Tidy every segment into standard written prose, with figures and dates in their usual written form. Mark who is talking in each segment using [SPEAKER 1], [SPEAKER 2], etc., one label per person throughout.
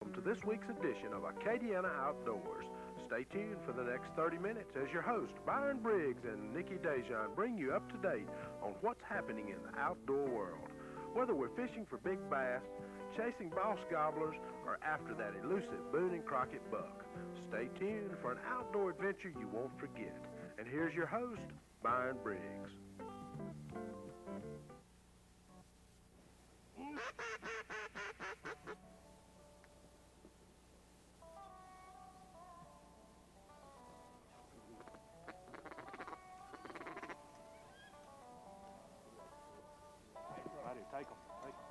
[SPEAKER 1] welcome to this week's edition of Acadiana Outdoors. Stay tuned for the next 30 minutes as your host, Byron Briggs and Nikki Dejan, bring you up to date on what's happening in the outdoor world. Whether we're fishing for big bass, chasing boss gobblers, or after that elusive Boone and Crockett buck, stay tuned for an outdoor adventure you won't forget. And here's your host, Byron Briggs. Righty, take them. Take 'em.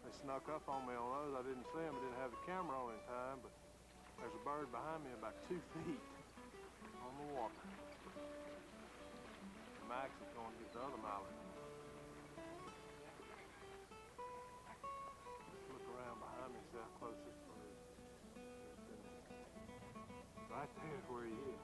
[SPEAKER 1] They snuck up on me on those. I didn't see them. I didn't have the camera on in time, but there's a bird behind me about 2 feet on the water. Max is going to get the other mallard. Look around behind me and see how close this bird is. Right there is where he is.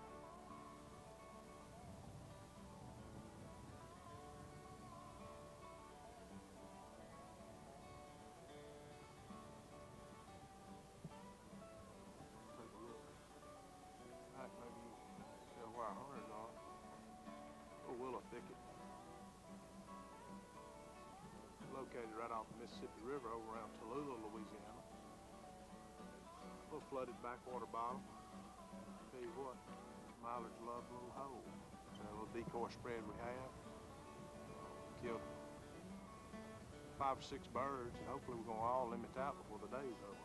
[SPEAKER 1] Maybe you can tell where our hunters are. A willow thicket. It's located right off the Mississippi River over around Tallulah, Louisiana. A little flooded backwater bottom. Tell you what, mallards love little holes. So a little decoy spread we have. Killed 5 or 6 birds, and hopefully we're gonna all limit out before the day's over.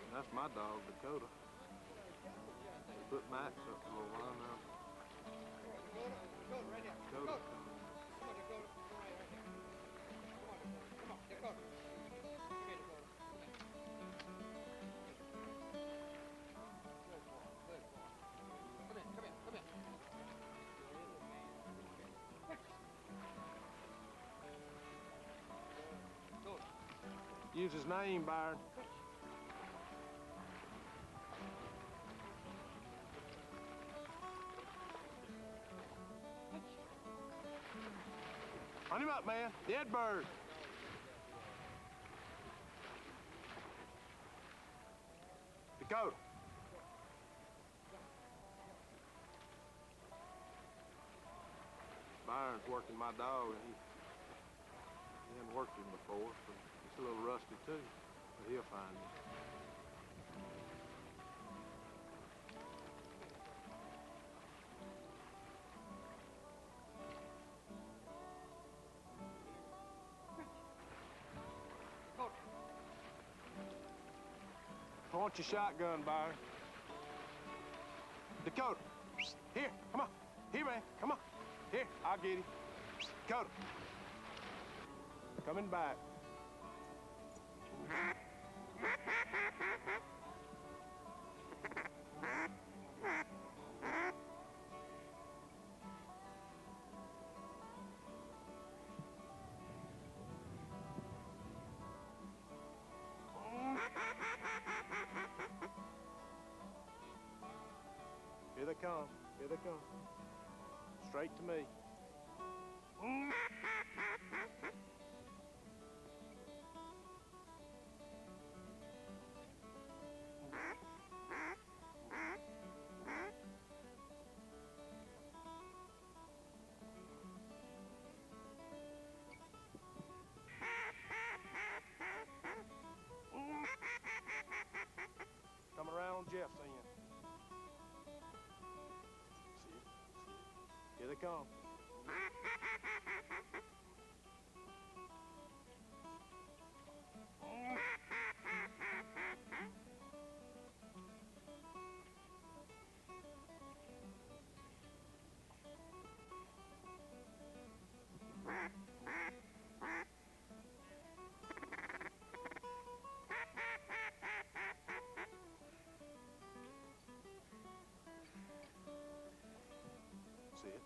[SPEAKER 1] And that's my dog, Dakota. They put Max up a little while now.
[SPEAKER 2] Dakota, right there.
[SPEAKER 1] Dakota.
[SPEAKER 2] Come on, Dakota. Come on, Dakota. Come here, Dakota. Come here, come here, come here.
[SPEAKER 1] Use his name, Byron. Hunt him up, man. Dead bird. Dakota. Byron's working my dog, and he hadn't worked him before, so he's a little rusty too, but he'll find him. I want your shotgun, Byron. Dakota, here, come on. Here, man, come on. Here, I'll get him. Dakota. Coming back. Here they come. Here they come. Straight to me. Coming around on Jeff's end. See it? Here they come. See it?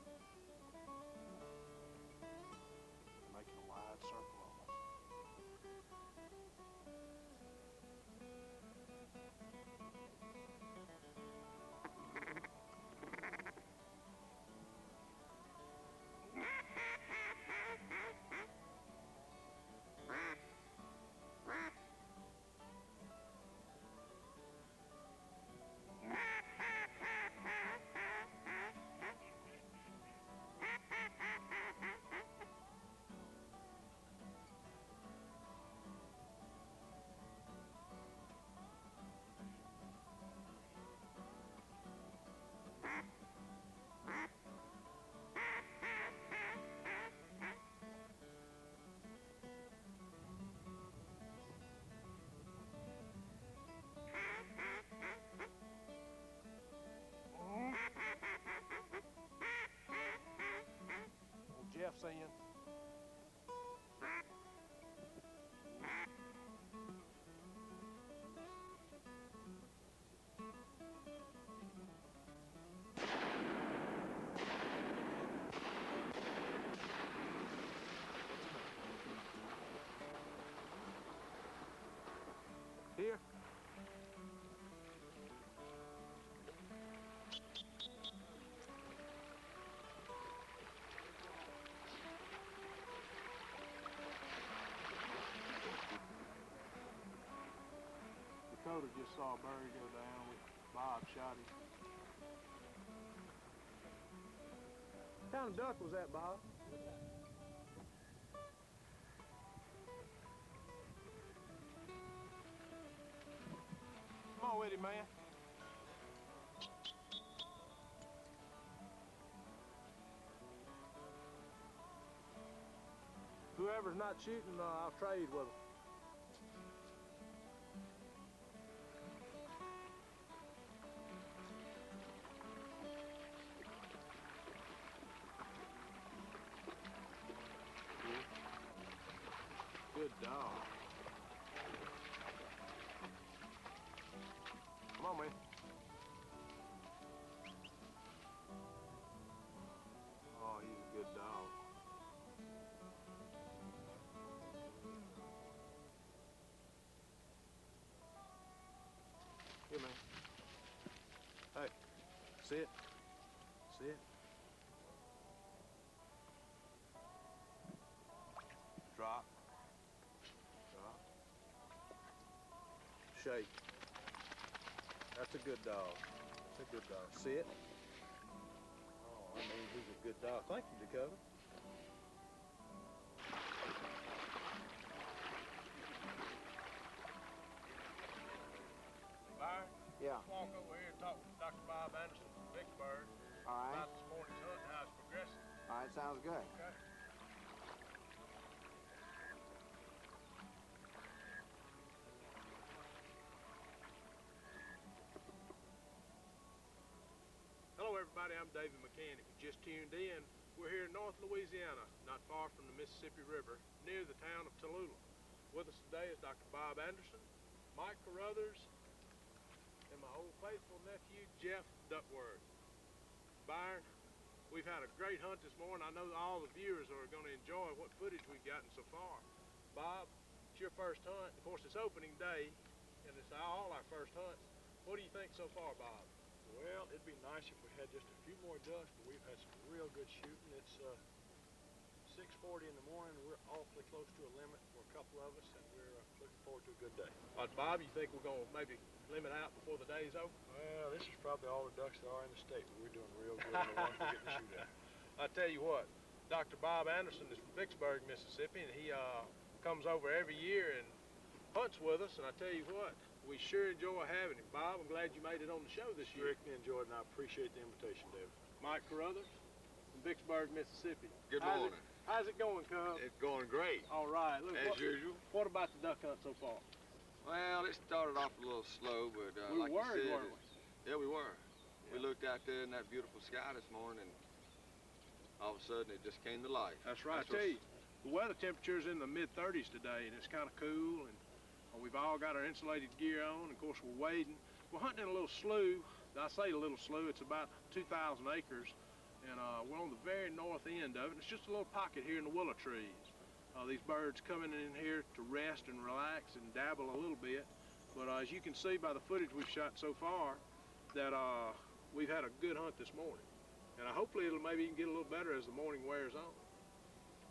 [SPEAKER 1] Making a wide circle on us. Jeff's in. Here. Dakota just saw a bird go down with Bob shot him. What kind of duck was that, Bob? Come on with him, man. Whoever's not shooting, I'll trade with them. Good dog. Come on, man. Oh, he's a good dog. 'Cause shake. That's a good dog. That's a good dog. Sit. Oh, I mean, he's a good dog. Thank you, Dakota. Byron?
[SPEAKER 3] Yeah.
[SPEAKER 1] Let's walk over here and talk with Dr. Bob Anderson from Vicksburg
[SPEAKER 3] All right.
[SPEAKER 1] about this morning's hunt and how it's progressing.
[SPEAKER 3] All right, sounds good.
[SPEAKER 1] Okay. Hello, everybody. I'm David Mechanic. If you just tuned in, we're here in North Louisiana, not far from the Mississippi River, near the town of Tallulah. With us today is Dr. Bob Anderson, Mike Carruthers, and my old faithful nephew, Jeff Duckworth. Byron, we've had a great hunt this morning. I know all the viewers are going to enjoy what footage we've gotten so far. Bob, it's your first hunt. Of course, it's opening day, and it's all our first hunts. What do you think so far, Bob?
[SPEAKER 4] Well, it'd be nice if we had just a few more ducks, but we've had some real good shooting. It's 6:40 in the morning. We're awfully close to a limit for a couple of us, and we're looking forward to a good day.
[SPEAKER 1] Bob, you think we're going to maybe limit out before the day's over?
[SPEAKER 4] Well, this is probably all the ducks there are in the state, but we're doing real good on the ones we're getting to shoot at.
[SPEAKER 1] I tell you what, Dr. Bob Anderson is from Vicksburg, Mississippi, and he comes over every year and hunts with us. And I tell you what, we sure enjoy having him. Bob, I'm glad you made it on the show this year.
[SPEAKER 4] Strictly enjoyed, and I appreciate the invitation, David.
[SPEAKER 1] Mike Carruthers from Vicksburg, Mississippi.
[SPEAKER 5] Good morning.
[SPEAKER 1] How's it going, cub?
[SPEAKER 5] It's going great,
[SPEAKER 1] All right. Look,
[SPEAKER 5] as usual.
[SPEAKER 1] what about the duck hunt so far?
[SPEAKER 5] Well, it started off a little slow, but
[SPEAKER 1] We
[SPEAKER 5] like
[SPEAKER 1] were worried,
[SPEAKER 5] you said,
[SPEAKER 1] weren't
[SPEAKER 5] yeah, we were.
[SPEAKER 1] Yeah.
[SPEAKER 5] We looked out there in that beautiful sky this morning, and all of a sudden it just came to life.
[SPEAKER 1] That's right. I
[SPEAKER 5] That's
[SPEAKER 1] tell
[SPEAKER 5] what's-
[SPEAKER 1] you, the weather temperature's in the mid-30s today, and it's kind of cool, and we've all got our insulated gear on. Of course, we're wading. We're hunting in a little slough. I say a little slough. It's about 2,000 acres, and we're on the very north end of it. It's just a little pocket here in the willow trees. These birds coming in here to rest and relax and dabble a little bit. But as you can see by the footage we've shot so far, that we've had a good hunt this morning. And hopefully it'll maybe even get a little better as the morning wears on.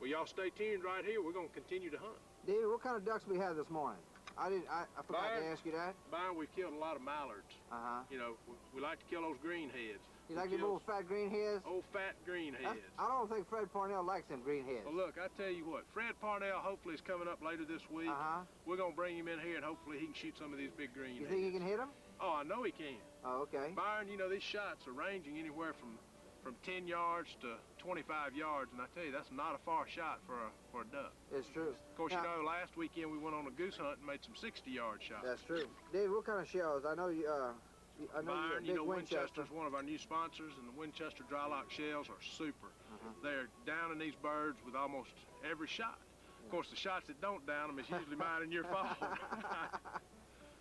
[SPEAKER 1] Well, y'all stay tuned right here. We're going to continue to hunt.
[SPEAKER 3] David, what kind of ducks we have this morning? I forgot
[SPEAKER 1] Byron.
[SPEAKER 3] to ask you that.
[SPEAKER 1] Byron, we've killed a lot of mallards.
[SPEAKER 3] Uh-huh.
[SPEAKER 1] You know, we like to kill those greenheads.
[SPEAKER 3] You like them old fat green heads?
[SPEAKER 1] Old fat greenheads.
[SPEAKER 3] I don't think Fred Parnell likes them green heads.
[SPEAKER 1] Well, look, I tell you what, Fred Parnell hopefully is coming up later this week.
[SPEAKER 3] Uh-huh.
[SPEAKER 1] We're going to bring him in here, and hopefully he can shoot some of these big greenheads.
[SPEAKER 3] You think you can hit them?
[SPEAKER 1] Oh, I know he can.
[SPEAKER 3] Oh, okay.
[SPEAKER 1] Byron, you know, these shots are ranging anywhere from 10 yards to 25 yards, and I tell you, that's not a far shot for a duck.
[SPEAKER 3] It's true.
[SPEAKER 1] Of course,
[SPEAKER 3] Now-
[SPEAKER 1] you know, last weekend we went on a goose hunt and made some 60-yard shots.
[SPEAKER 3] That's true. David, what kind of shells? I know you. I know you're a
[SPEAKER 1] Byron,
[SPEAKER 3] big
[SPEAKER 1] you know,
[SPEAKER 3] Winchester.
[SPEAKER 1] Winchester's one of our new sponsors, and the Winchester dry lock shells are super. They're downing these birds with almost every shot. Of course, the shots that don't down them is usually mine and your fault.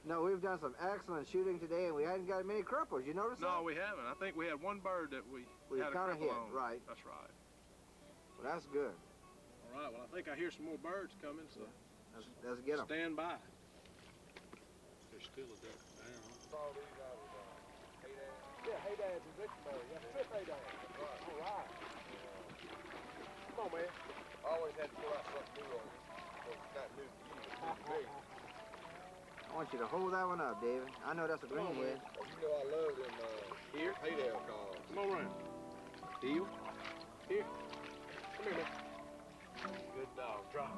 [SPEAKER 3] No, we've done some excellent shooting today, and we hadn't got many cripples. You notice
[SPEAKER 1] No,
[SPEAKER 3] that?
[SPEAKER 1] we haven't. I think we had one bird that we had a
[SPEAKER 3] kinda
[SPEAKER 1] cripple
[SPEAKER 3] hit,
[SPEAKER 1] on.
[SPEAKER 3] right.
[SPEAKER 1] That's right.
[SPEAKER 3] Well, that's good.
[SPEAKER 1] All right, well, I think I hear some more birds coming, so
[SPEAKER 3] Let's get them.
[SPEAKER 1] stand by.
[SPEAKER 4] There's still a duck down.
[SPEAKER 1] Yeah, hey, Dad's in Vicksburg. That's Trip Hey Dad. All right. Come on, man.
[SPEAKER 5] I always had to pull out something new on you. Well, it's not new to you, it's new to me.
[SPEAKER 3] I want you to hold that one up, David. I know that's a green head.
[SPEAKER 5] You know I love them
[SPEAKER 1] Here.
[SPEAKER 5] Haydale calls.
[SPEAKER 1] Come on around. Deal. Here. Come here, man.
[SPEAKER 4] Good dog. Drop.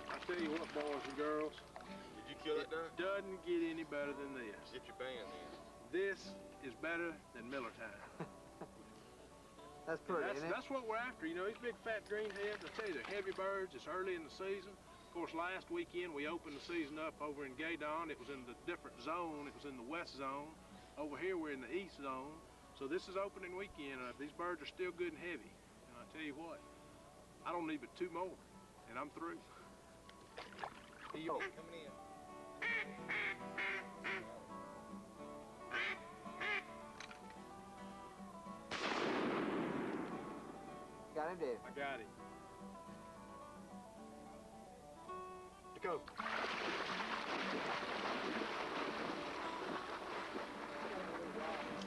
[SPEAKER 1] I tell you what, boys and girls,
[SPEAKER 5] Did you kill that duck?
[SPEAKER 1] doesn't get any better than this.
[SPEAKER 5] Get your band in.
[SPEAKER 1] This is better than Miller time.
[SPEAKER 3] That's pretty,
[SPEAKER 1] That's,
[SPEAKER 3] isn't it?
[SPEAKER 1] that's what we're after. You know, these big fat greenheads, I tell you, they're heavy birds. It's early in the season. Of course, last weekend we opened the season up over in Gaydon. It was in the different zone. It was in the west zone. Over here we're in the east zone. So this is opening weekend. These birds are still good and heavy. And I tell you what, I don't need but 2 more, and I'm through.
[SPEAKER 5] Here you go. Coming in.
[SPEAKER 3] Got him, David.
[SPEAKER 1] I got it. To go.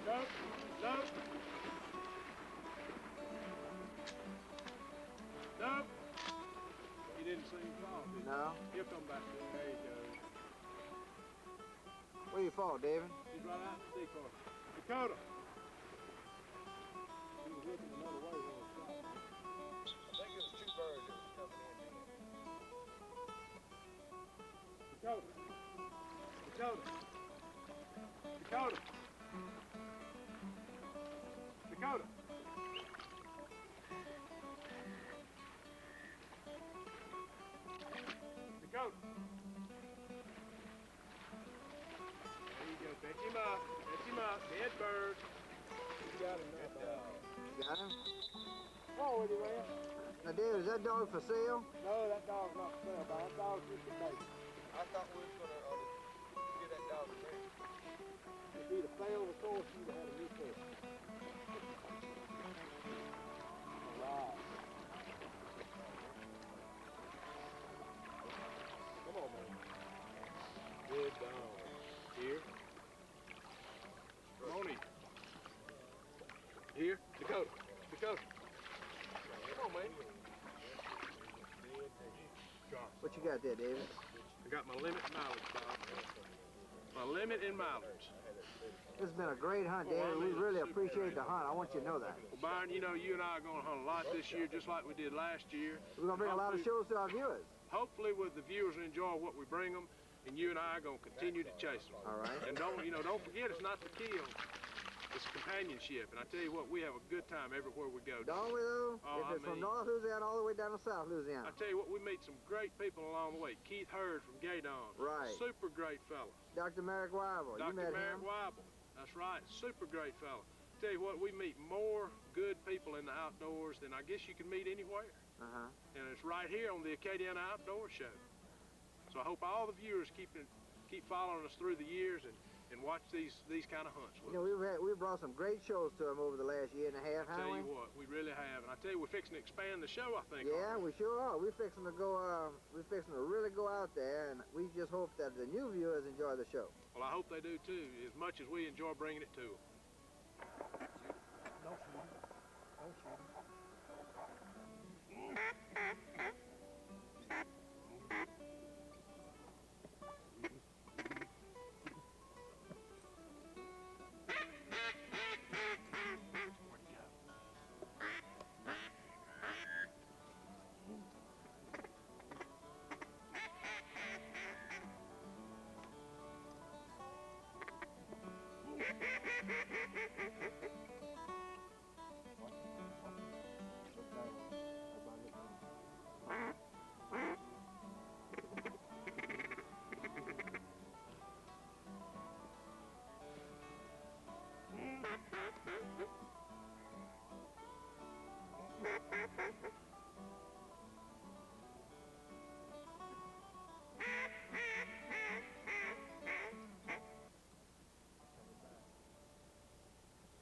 [SPEAKER 1] No, no. No. You didn't see him fall, did you?
[SPEAKER 3] No.
[SPEAKER 1] He'll come back. There you go.
[SPEAKER 3] Where you fall, David?
[SPEAKER 4] He's right out in the decoy. Dakota. He was looking another way when it stopped.
[SPEAKER 5] I think it was two birds that was coming in then.
[SPEAKER 4] Dakota. Dakota. Dakota. Dakota. Dakota. There you go. Pick him up. Pick him up. Dead bird. You got him now, dog.
[SPEAKER 3] Got him?
[SPEAKER 4] Oh, with you, man.
[SPEAKER 3] Now, David, is that dog for sale?
[SPEAKER 4] No, that dog's not for sale, but that dog's just a baby.
[SPEAKER 5] I thought we was gonna get that dog a ring.
[SPEAKER 4] If he'd have failed the course, you'd have had a new pair. All right. Come on, man. Good dog. Here. Come on in. Here. Dakota. Dakota. Come on, man.
[SPEAKER 3] What you got there, David?
[SPEAKER 4] I got my limit mileage, Bob. My limit in mileage.
[SPEAKER 3] This has been a great hunt,
[SPEAKER 4] Oh,
[SPEAKER 3] David.
[SPEAKER 4] I
[SPEAKER 3] We
[SPEAKER 4] mean,
[SPEAKER 3] really
[SPEAKER 4] super
[SPEAKER 3] appreciate
[SPEAKER 4] great.
[SPEAKER 3] the hunt. I want you to know that.
[SPEAKER 4] Well, Byron, you know, you and I are going to hunt a lot this year, just like we did last year.
[SPEAKER 3] We're going to bring a lot of shows to our viewers.
[SPEAKER 4] Hopefully, with the viewers will enjoy what we bring them, and you and I are going to continue to chase them.
[SPEAKER 3] All right.
[SPEAKER 4] And don't forget, it's not the kill. It's companionship. And I tell you what, we have a good time everywhere we go.
[SPEAKER 3] Don't we, though?
[SPEAKER 4] Oh,
[SPEAKER 3] If it's
[SPEAKER 4] I
[SPEAKER 3] from
[SPEAKER 4] mean-
[SPEAKER 3] North Louisiana all the way down to South Louisiana.
[SPEAKER 4] I tell you what, we meet some great people along the way. Keith Hurd from Gaydon.
[SPEAKER 3] Right.
[SPEAKER 4] Super great fella.
[SPEAKER 3] Dr. Merrick Weibel, you
[SPEAKER 4] Dr.
[SPEAKER 3] met
[SPEAKER 4] Merrick
[SPEAKER 3] him.
[SPEAKER 4] Weibel. That's right. Super great fella. Tell you what, we meet more good people in the outdoors than I guess you can meet anywhere.
[SPEAKER 3] Uh-huh.
[SPEAKER 4] And it's right here on the Acadiana Outdoor Show. So I hope all the viewers keep following us through the years and watch these kind of hunts with
[SPEAKER 3] You know, we've brought some great shows to them over the last year and a half,
[SPEAKER 4] us. I tell
[SPEAKER 3] haven't
[SPEAKER 4] you
[SPEAKER 3] we?
[SPEAKER 4] what, we really have. And I tell you, we're fixing to expand the show, I think.
[SPEAKER 3] Yeah,
[SPEAKER 4] aren't
[SPEAKER 3] we sure are. We're fixing to go. We're fixing to really go out there, and we just hope that the new viewers enjoy the show.
[SPEAKER 4] Well, I hope they do too, as much as we enjoy bringing it to them.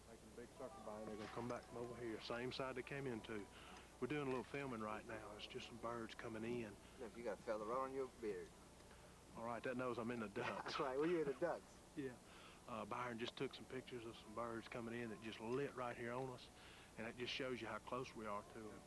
[SPEAKER 4] Making a big circle by, and they're gonna come back from over here, same side they came into. We're doing a little filming right now. It's just some birds coming in.
[SPEAKER 3] Look, you got a feather right on your beard.
[SPEAKER 4] All right, that knows I'm in the ducks.
[SPEAKER 3] That's right. Well, you're the ducks.
[SPEAKER 4] Yeah. Byron just took some pictures of some birds coming in that just lit right here on us, and it just shows you how close we are to them.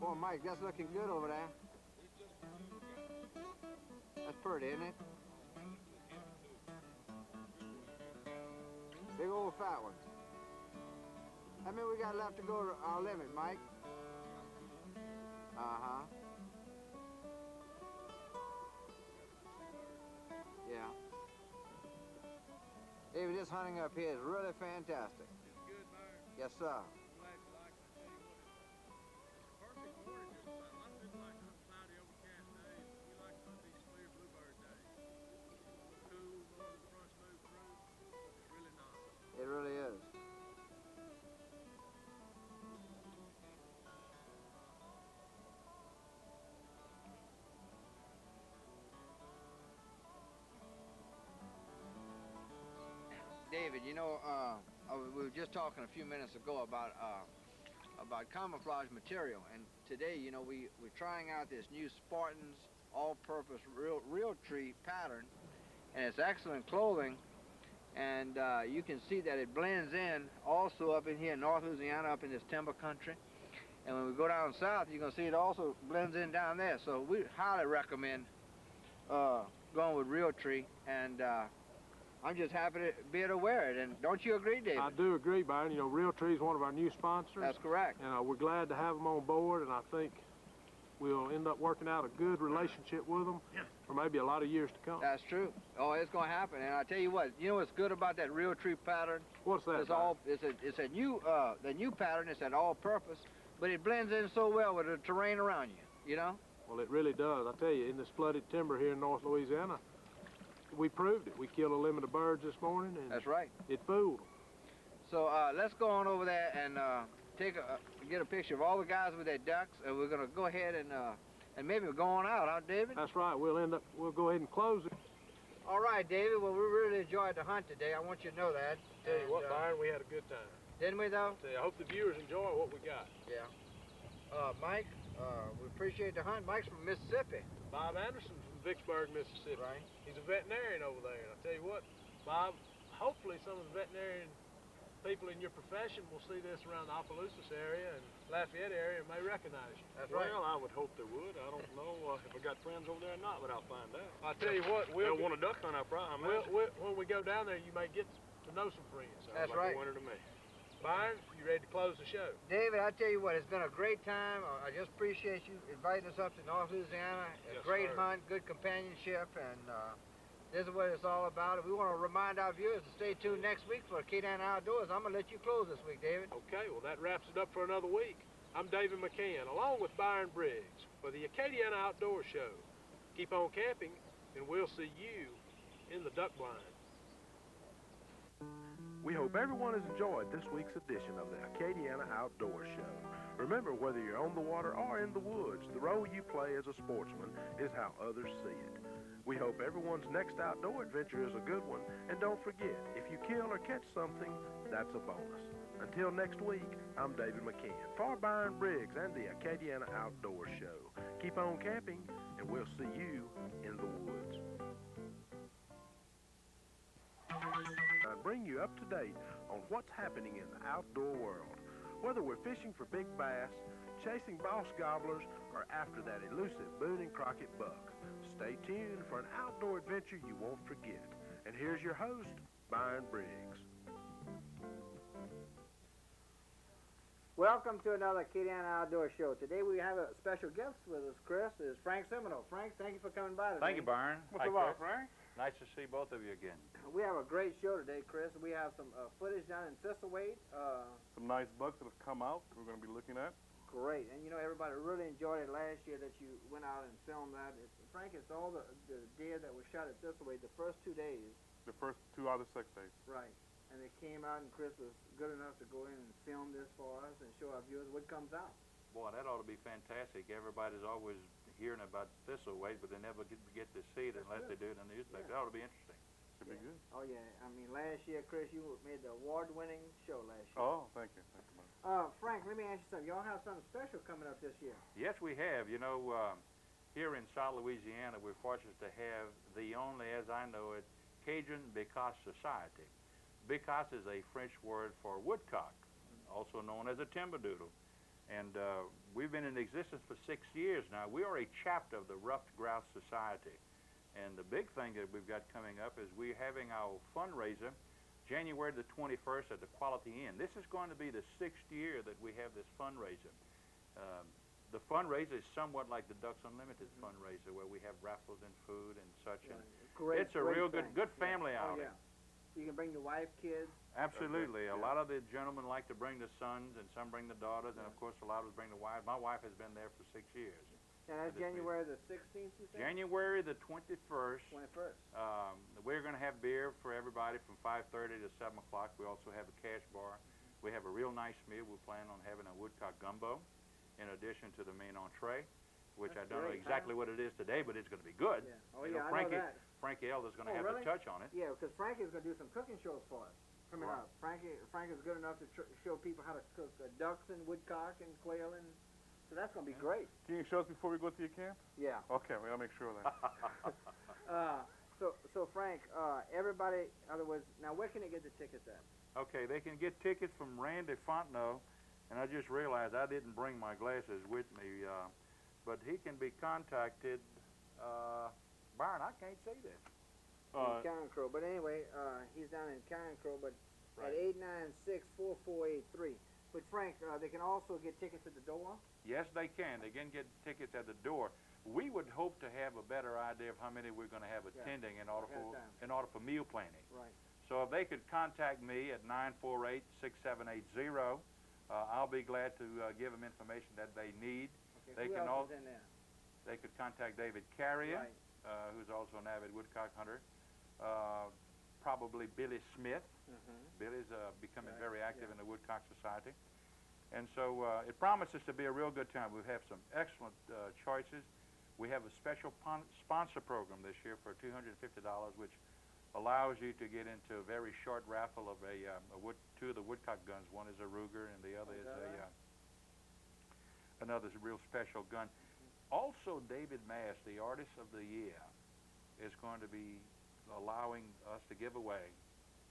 [SPEAKER 3] Boy, Mike, that's looking good over there. That's pretty, isn't it? Big old fat ones. How many we got left to go to our limit, Mike? Uh-huh. Yeah. David, this hunting up here is really fantastic.
[SPEAKER 2] It's good, Byron.
[SPEAKER 3] Yes, sir.
[SPEAKER 2] I'm glad you like it. I tell you what, it's a perfect morning just about. A lot of people like hunting cloudy, overcast days. We like to hunt these clear bluebird days. Cool, northern fronts move through. It's really nice.
[SPEAKER 3] It really is. David, you know, we were just talking a few minutes ago about camouflage material, and today, you know, we're trying out this new Spartans all-purpose real tree pattern, and it's excellent clothing, and you can see that it blends in also up in here in North Louisiana, up in this timber country, and when we go down south, you're going to see it also blends in down there, so we highly recommend going with Realtree, and I'm just happy to be able to wear it, and don't you agree, David?
[SPEAKER 1] I do agree, Byron. You know, Realtree is one of our new sponsors.
[SPEAKER 3] That's correct.
[SPEAKER 1] And we're glad to have them on board, and I think we'll end up working out a good relationship with them for maybe a lot of years to come.
[SPEAKER 3] That's true. Oh, it's going to happen, and I tell you what, you know what's good about that Realtree pattern?
[SPEAKER 1] What's that?
[SPEAKER 3] It's all it's a new the new pattern. It's an all-purpose, but it blends in so well with the terrain around you. You know?
[SPEAKER 1] Well, it really does. I tell you, in this flooded timber here in North Louisiana, we proved it. We killed a limit of birds this morning, and
[SPEAKER 3] That's right.
[SPEAKER 1] it fooled them.
[SPEAKER 3] So let's go on over there and get a picture of all the guys with their ducks, and we're going to go ahead and maybe go on out, huh, David?
[SPEAKER 1] That's right. We'll go ahead and close it.
[SPEAKER 3] All right, David. Well, we really enjoyed the hunt today. I want you to know that.
[SPEAKER 1] Tell you what, Byron, we had a good time.
[SPEAKER 3] Didn't we, though?
[SPEAKER 1] I hope the viewers enjoy what we got.
[SPEAKER 3] Yeah. Mike, we appreciate the hunt. Mike's from Mississippi.
[SPEAKER 1] Bob Anderson from Vicksburg, Mississippi.
[SPEAKER 3] Right.
[SPEAKER 1] He's a veterinarian over there. And I tell you what, Bob, hopefully some of the veterinarian people in your profession will see this around the Opelousas area and Lafayette area and may recognize you.
[SPEAKER 3] That's right.
[SPEAKER 4] Well, I would hope they would. I don't know if I got friends over there or not, but I'll find out.
[SPEAKER 1] I tell you what,
[SPEAKER 4] They'll want a duck hunt, I imagine.
[SPEAKER 1] when we go down there, you may get to know some friends.
[SPEAKER 3] That's
[SPEAKER 4] Like
[SPEAKER 3] right.
[SPEAKER 4] a winner to me.
[SPEAKER 1] Byron, you ready to close the show?
[SPEAKER 3] David, I tell you what, it's been a great time. I just appreciate you inviting us up to North Louisiana. A
[SPEAKER 1] Yes,
[SPEAKER 3] great
[SPEAKER 1] sir.
[SPEAKER 3] hunt, good companionship, and this is what it's all about. We want to remind our viewers to stay tuned next week for Acadiana Outdoors. I'm going to let you close this week, David.
[SPEAKER 1] Okay, well, that wraps it up for another week. I'm David McCann, along with Byron Briggs, for the Acadiana Outdoor Show. Keep on camping, and we'll see you in the duck blind. We hope everyone has enjoyed this week's edition of the Acadiana Outdoor Show. Remember, whether you're on the water or in the woods, the role you play as a sportsman is how others see it. We hope everyone's next outdoor adventure is a good one, and don't forget, if you kill or catch something, that's a bonus. Until next week, I'm David McCann for Byron Briggs and the Acadiana Outdoor Show. Keep on camping, and we'll see you in the woods. I bring you up to date on what's happening in the outdoor world. Whether we're fishing for big bass, chasing boss gobblers, or after that elusive Boone and Crockett buck, stay tuned for an outdoor adventure you won't forget. And here's your host, Byron Briggs.
[SPEAKER 3] Welcome to another Acadiana Outdoor Show. Today we have a special guest with us, Chris. Is Frank Semino. Frank, thank you for coming by today.
[SPEAKER 6] Thank you, Byron.
[SPEAKER 1] What's
[SPEAKER 6] Hi,
[SPEAKER 1] up,
[SPEAKER 6] Chris.
[SPEAKER 1] Frank?
[SPEAKER 6] Nice to see both of you again.
[SPEAKER 3] We have a great show today, Chris. We have some footage down in Thistlewade.
[SPEAKER 7] Some nice bucks that have come out we're going to be looking at.
[SPEAKER 3] Great. And you know, everybody really enjoyed it last year that you went out and filmed that. Frank, it's all the deer that were shot at Thistlewade the first 2 days.
[SPEAKER 7] The first 2 out of 6 days.
[SPEAKER 3] Right. And they came out, and Chris was good enough to go in and film this for us and show our viewers what comes out.
[SPEAKER 6] Boy, that ought to be fantastic. Everybody's always hearing about Thistlewade, but they never get to see it unless they do it in the newspaper.
[SPEAKER 3] Yeah.
[SPEAKER 6] That ought to be interesting.
[SPEAKER 7] Should be good.
[SPEAKER 3] Oh, yeah. I mean, last year, Chris, you made the award-winning show last year.
[SPEAKER 7] Oh, thank you. Thank you, man.
[SPEAKER 3] Frank, let me ask you something. Y'all have something special coming up this year.
[SPEAKER 6] Yes, we have. You know, here in South Louisiana, we're fortunate to have the only, as I know it, Cajun Bécasse Society. Bécasse is a French word for woodcock, also known as a timber doodle. And we've been in existence for 6 years now. We are a chapter of the Ruffed Grouse Society. And the big thing that we've got coming up is we're having our fundraiser January the 21st at the Quality Inn. This is going to be the 6th year that we have this fundraiser. The fundraiser is somewhat like the Ducks Unlimited fundraiser, where we have raffles and food and such. And it's a real good family outing.
[SPEAKER 3] Oh, yeah. You can bring the wife, kids.
[SPEAKER 6] Absolutely. A lot of the gentlemen like to bring the sons, and some bring the daughters, and of course a lot of us bring the wives. My wife has been there for 6 years.
[SPEAKER 3] And that's January the 16th, you said?
[SPEAKER 6] January the 21st.
[SPEAKER 3] 21st.
[SPEAKER 6] We're going to have beer for everybody from 5:30 to 7 o'clock. We also have a cash bar. We have a real nice meal. We plan on having a woodcock gumbo in addition to the main entree, which
[SPEAKER 3] That's
[SPEAKER 6] I don't know
[SPEAKER 3] great,
[SPEAKER 6] exactly what it is today, but it's going to be good.
[SPEAKER 3] Yeah. Oh,
[SPEAKER 6] You know,
[SPEAKER 3] yeah, I know that.
[SPEAKER 6] Frankie Elder's going to have
[SPEAKER 3] really?
[SPEAKER 6] the touch on it.
[SPEAKER 3] Yeah, because Frankie's going to do some cooking shows for us coming
[SPEAKER 6] Right.
[SPEAKER 3] up. Frankie's good enough to show people how to cook ducks and woodcock and quail, and so that's going to be great.
[SPEAKER 7] Can you show us before we go to your camp?
[SPEAKER 3] Yeah.
[SPEAKER 7] Okay, well, I'll make sure of that.
[SPEAKER 3] So Frank, everybody, in other words, now where can they get the tickets at?
[SPEAKER 6] Okay, they can get tickets from Randy Fontenot, and I just realized I didn't bring my glasses with me, but he can be contacted. Byron, I can't say that.
[SPEAKER 3] In Carencro, but anyway, he's down in Carencro, but
[SPEAKER 6] Right.
[SPEAKER 3] at 896-4483. But Frank, they can also get tickets at the door.
[SPEAKER 6] Yes, they can. They can get tickets at the door. We would hope to have a better idea of how many we're going to have attending in order for meal planning.
[SPEAKER 3] Right.
[SPEAKER 6] So if they could contact me at 948-6780, I'll be glad to give them information that they need.
[SPEAKER 3] Okay.
[SPEAKER 6] They
[SPEAKER 3] Who
[SPEAKER 6] can
[SPEAKER 3] else is in there?
[SPEAKER 6] They could contact David Carrier,
[SPEAKER 3] Right.
[SPEAKER 6] Who's also an avid woodcock hunter. Probably Billy Smith. Billy's becoming
[SPEAKER 3] Right,
[SPEAKER 6] very active
[SPEAKER 3] yeah.
[SPEAKER 6] in the Woodcock Society. And so it promises to be a real good time. We have some excellent choices. We have a special sponsor program this year for $250, which allows you to get into a very short raffle of two of the woodcock guns. One is a Ruger, and the other is another real special gun. Also, David Mass, the Artist of the Year, is going to be allowing us to give away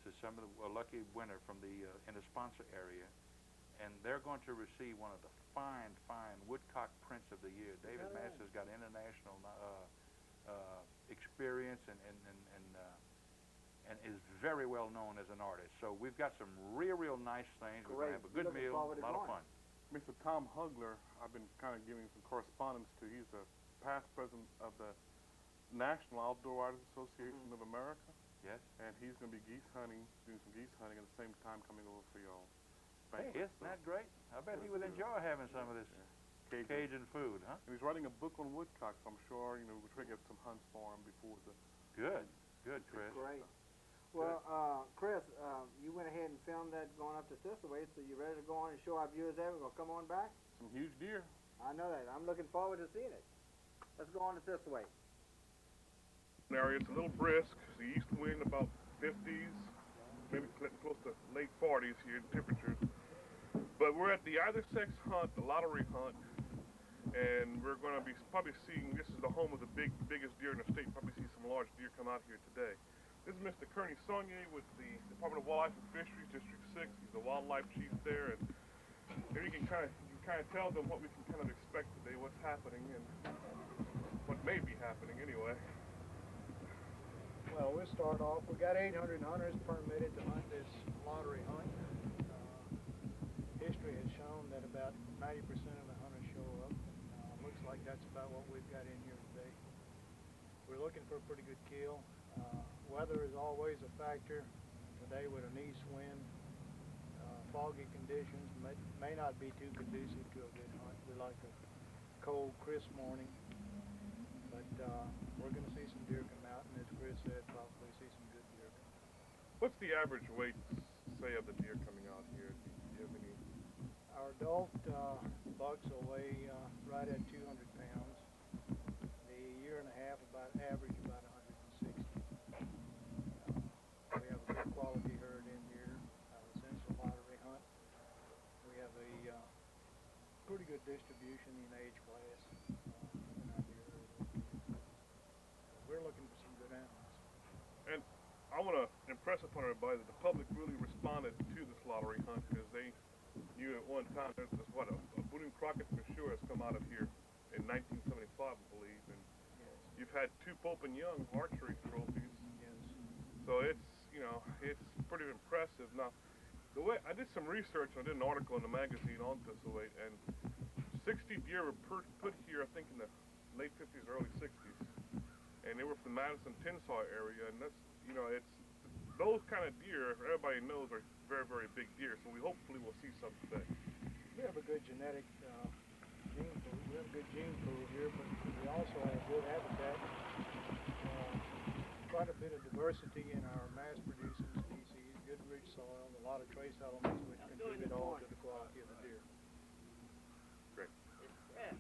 [SPEAKER 6] to some of the lucky winner from the in the sponsor area, and they're going to receive one of the fine woodcock prints of the year. David Mass has got international experience and is very well known as an artist. So we've got some real nice things. We're going to have a good meal, a lot of fun.
[SPEAKER 7] Mr. Tom Hugler, I've been kind of giving some correspondence to. He's the past president of the National Outdoor Artists Association of America.
[SPEAKER 6] Yes.
[SPEAKER 7] And he's going to be doing some geese hunting at the same time coming over for y'all.
[SPEAKER 6] Hey, isn't that great? I bet he would enjoy having some of this Cajun food, huh?
[SPEAKER 7] And he's writing a book on woodcock, so I'm sure, we'll try to get some hunts for him before the...
[SPEAKER 6] Good, Chris.
[SPEAKER 3] Great. Well, Chris, you went ahead and filmed that going up to Sisaway, so you ready to go on and show our viewers there? We're going to come on back?
[SPEAKER 7] Some huge deer.
[SPEAKER 3] I know that. I'm looking forward to seeing it. Let's go on to Sisaway.
[SPEAKER 7] Area, it's a little brisk. The east wind about 50s, maybe close to late 40s here in temperatures. But we're at the either sex hunt, the lottery hunt, and we're going to be probably seeing, this is the home of the biggest deer in the state, probably see some large deer come out here today. This is Mr. Kearney Saunier with the Department of Wildlife and Fisheries, District 6. He's the wildlife chief there, and there you can kind of tell them what we can kind of expect today, what's happening, and what may be happening anyway.
[SPEAKER 2] Well, we'll start off. We got 800 hunters permitted to hunt this lottery hunt. History has shown that about 90% of the hunters show up. Looks like that's about what we've got in here today. We're looking for a pretty good kill. Weather is always a factor. Today with an east wind, foggy conditions may not be too conducive to a good hunt. We like a cold, crisp morning. But we're going to see some deer come out, and as Chris said, probably see some good deer.
[SPEAKER 7] What's the average weight, say, of the deer coming out here? Do you have any?
[SPEAKER 2] Our adult bucks will weigh right at 200 pounds. The year and a half average about 160. We have a good quality herd in here. Since the lottery hunt, we have a pretty good distribution in age class. We're looking for some good animals.
[SPEAKER 7] And I want to impress upon everybody that the public really responded to this lottery hunt because they knew at one time there's a William Crockett for sure has come out of here in 1975, I believe, and you've had 2 Pope and Young archery trophies. So it's, you know, it's pretty impressive. Now, the way I did some research, I did an article in the magazine on Thistlethwaite, and 60 deer were put here, I think, in the late 50s, early 60s, and they were from the Madison Tensar area, and that's, you know, it's those kind of deer, everybody knows, are very, very big deer. So we hopefully will see some today.
[SPEAKER 2] We have a good genetic gene pool. We have a good gene pool here, but we also have good habitat. Quite a bit of diversity in our mass-producing species, good rich soil, a lot of trace elements which contribute all to the quality of the deer.
[SPEAKER 7] Great.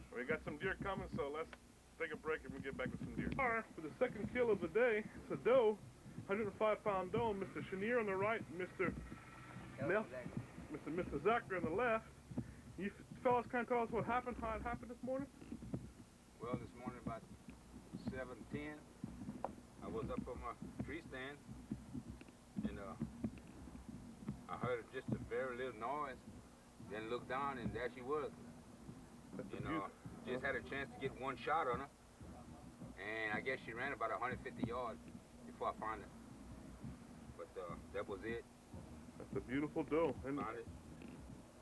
[SPEAKER 7] We got some deer coming, so let's take a break and we'll get back with some deer. All right, for the second kill of the day, it's a doe, 105-pound doe, Mr. Chenier on the right, Mr. Zachary on the left. You fellas kind of tell us what happened, how it happened this morning?
[SPEAKER 8] Well, this morning about 7:10, I was up on my tree stand, and I heard just a very little noise. Then looked down, and there she was. Just had a chance to get one shot on her, and I guess she ran about 150 yards before I found her. But that was it.
[SPEAKER 7] That's a beautiful doe. And,
[SPEAKER 8] Found it.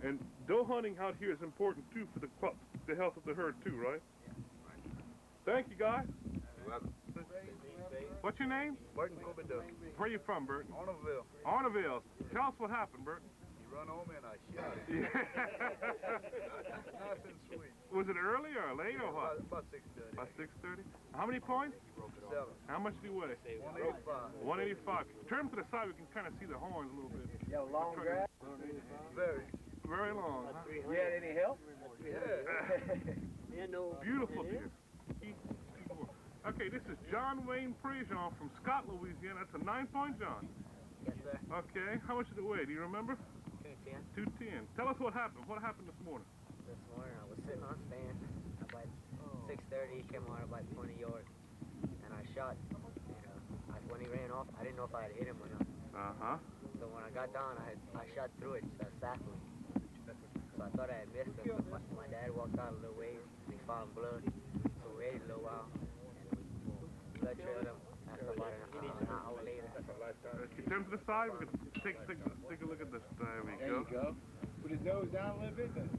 [SPEAKER 7] and doe hunting out here is important too for the health of the herd too, right?
[SPEAKER 8] Right.
[SPEAKER 7] Thank you, guys.
[SPEAKER 8] You're welcome.
[SPEAKER 7] What's your name?
[SPEAKER 9] Burton Corbett,
[SPEAKER 7] Where you from, Burton?
[SPEAKER 9] Arnoldville.
[SPEAKER 7] Arnaville. Tell us what happened, Burton.
[SPEAKER 9] He run on me and I shot him. Nice and sweet.
[SPEAKER 7] Was it early or late or what?
[SPEAKER 9] About 6:30.
[SPEAKER 7] About 6:30. How many points?
[SPEAKER 9] 7.
[SPEAKER 7] How much do you weigh?
[SPEAKER 9] 185.
[SPEAKER 7] 185. Turn to the side, we can kind of see the horns a little bit.
[SPEAKER 2] You have a long grass?
[SPEAKER 9] Very.
[SPEAKER 7] Very long, huh?
[SPEAKER 2] You had any help?
[SPEAKER 9] Yeah.
[SPEAKER 7] Beautiful deer. Okay, this is John Wayne Prejean from Scott, Louisiana. That's a 9-point John.
[SPEAKER 10] Yes, sir.
[SPEAKER 7] Okay, how much did it weigh? Do you remember?
[SPEAKER 10] 210.
[SPEAKER 7] 210. Tell us what happened. What happened this morning?
[SPEAKER 10] This morning I was sitting on stand. About 6:30, he came out about 20 yards, and I shot. When he ran off, I didn't know if I had hit him or not.
[SPEAKER 7] Uh-huh.
[SPEAKER 10] So when I got down, I shot through it softly. So I thought I had missed him. But my dad walked out a little ways, and he found blood. So we waited a little while, and blood trailed him. After about an hour later.
[SPEAKER 7] You turn to the side. We can take a look at this. There we
[SPEAKER 9] There
[SPEAKER 7] go.
[SPEAKER 9] you go. Put his nose down a little bit. Then.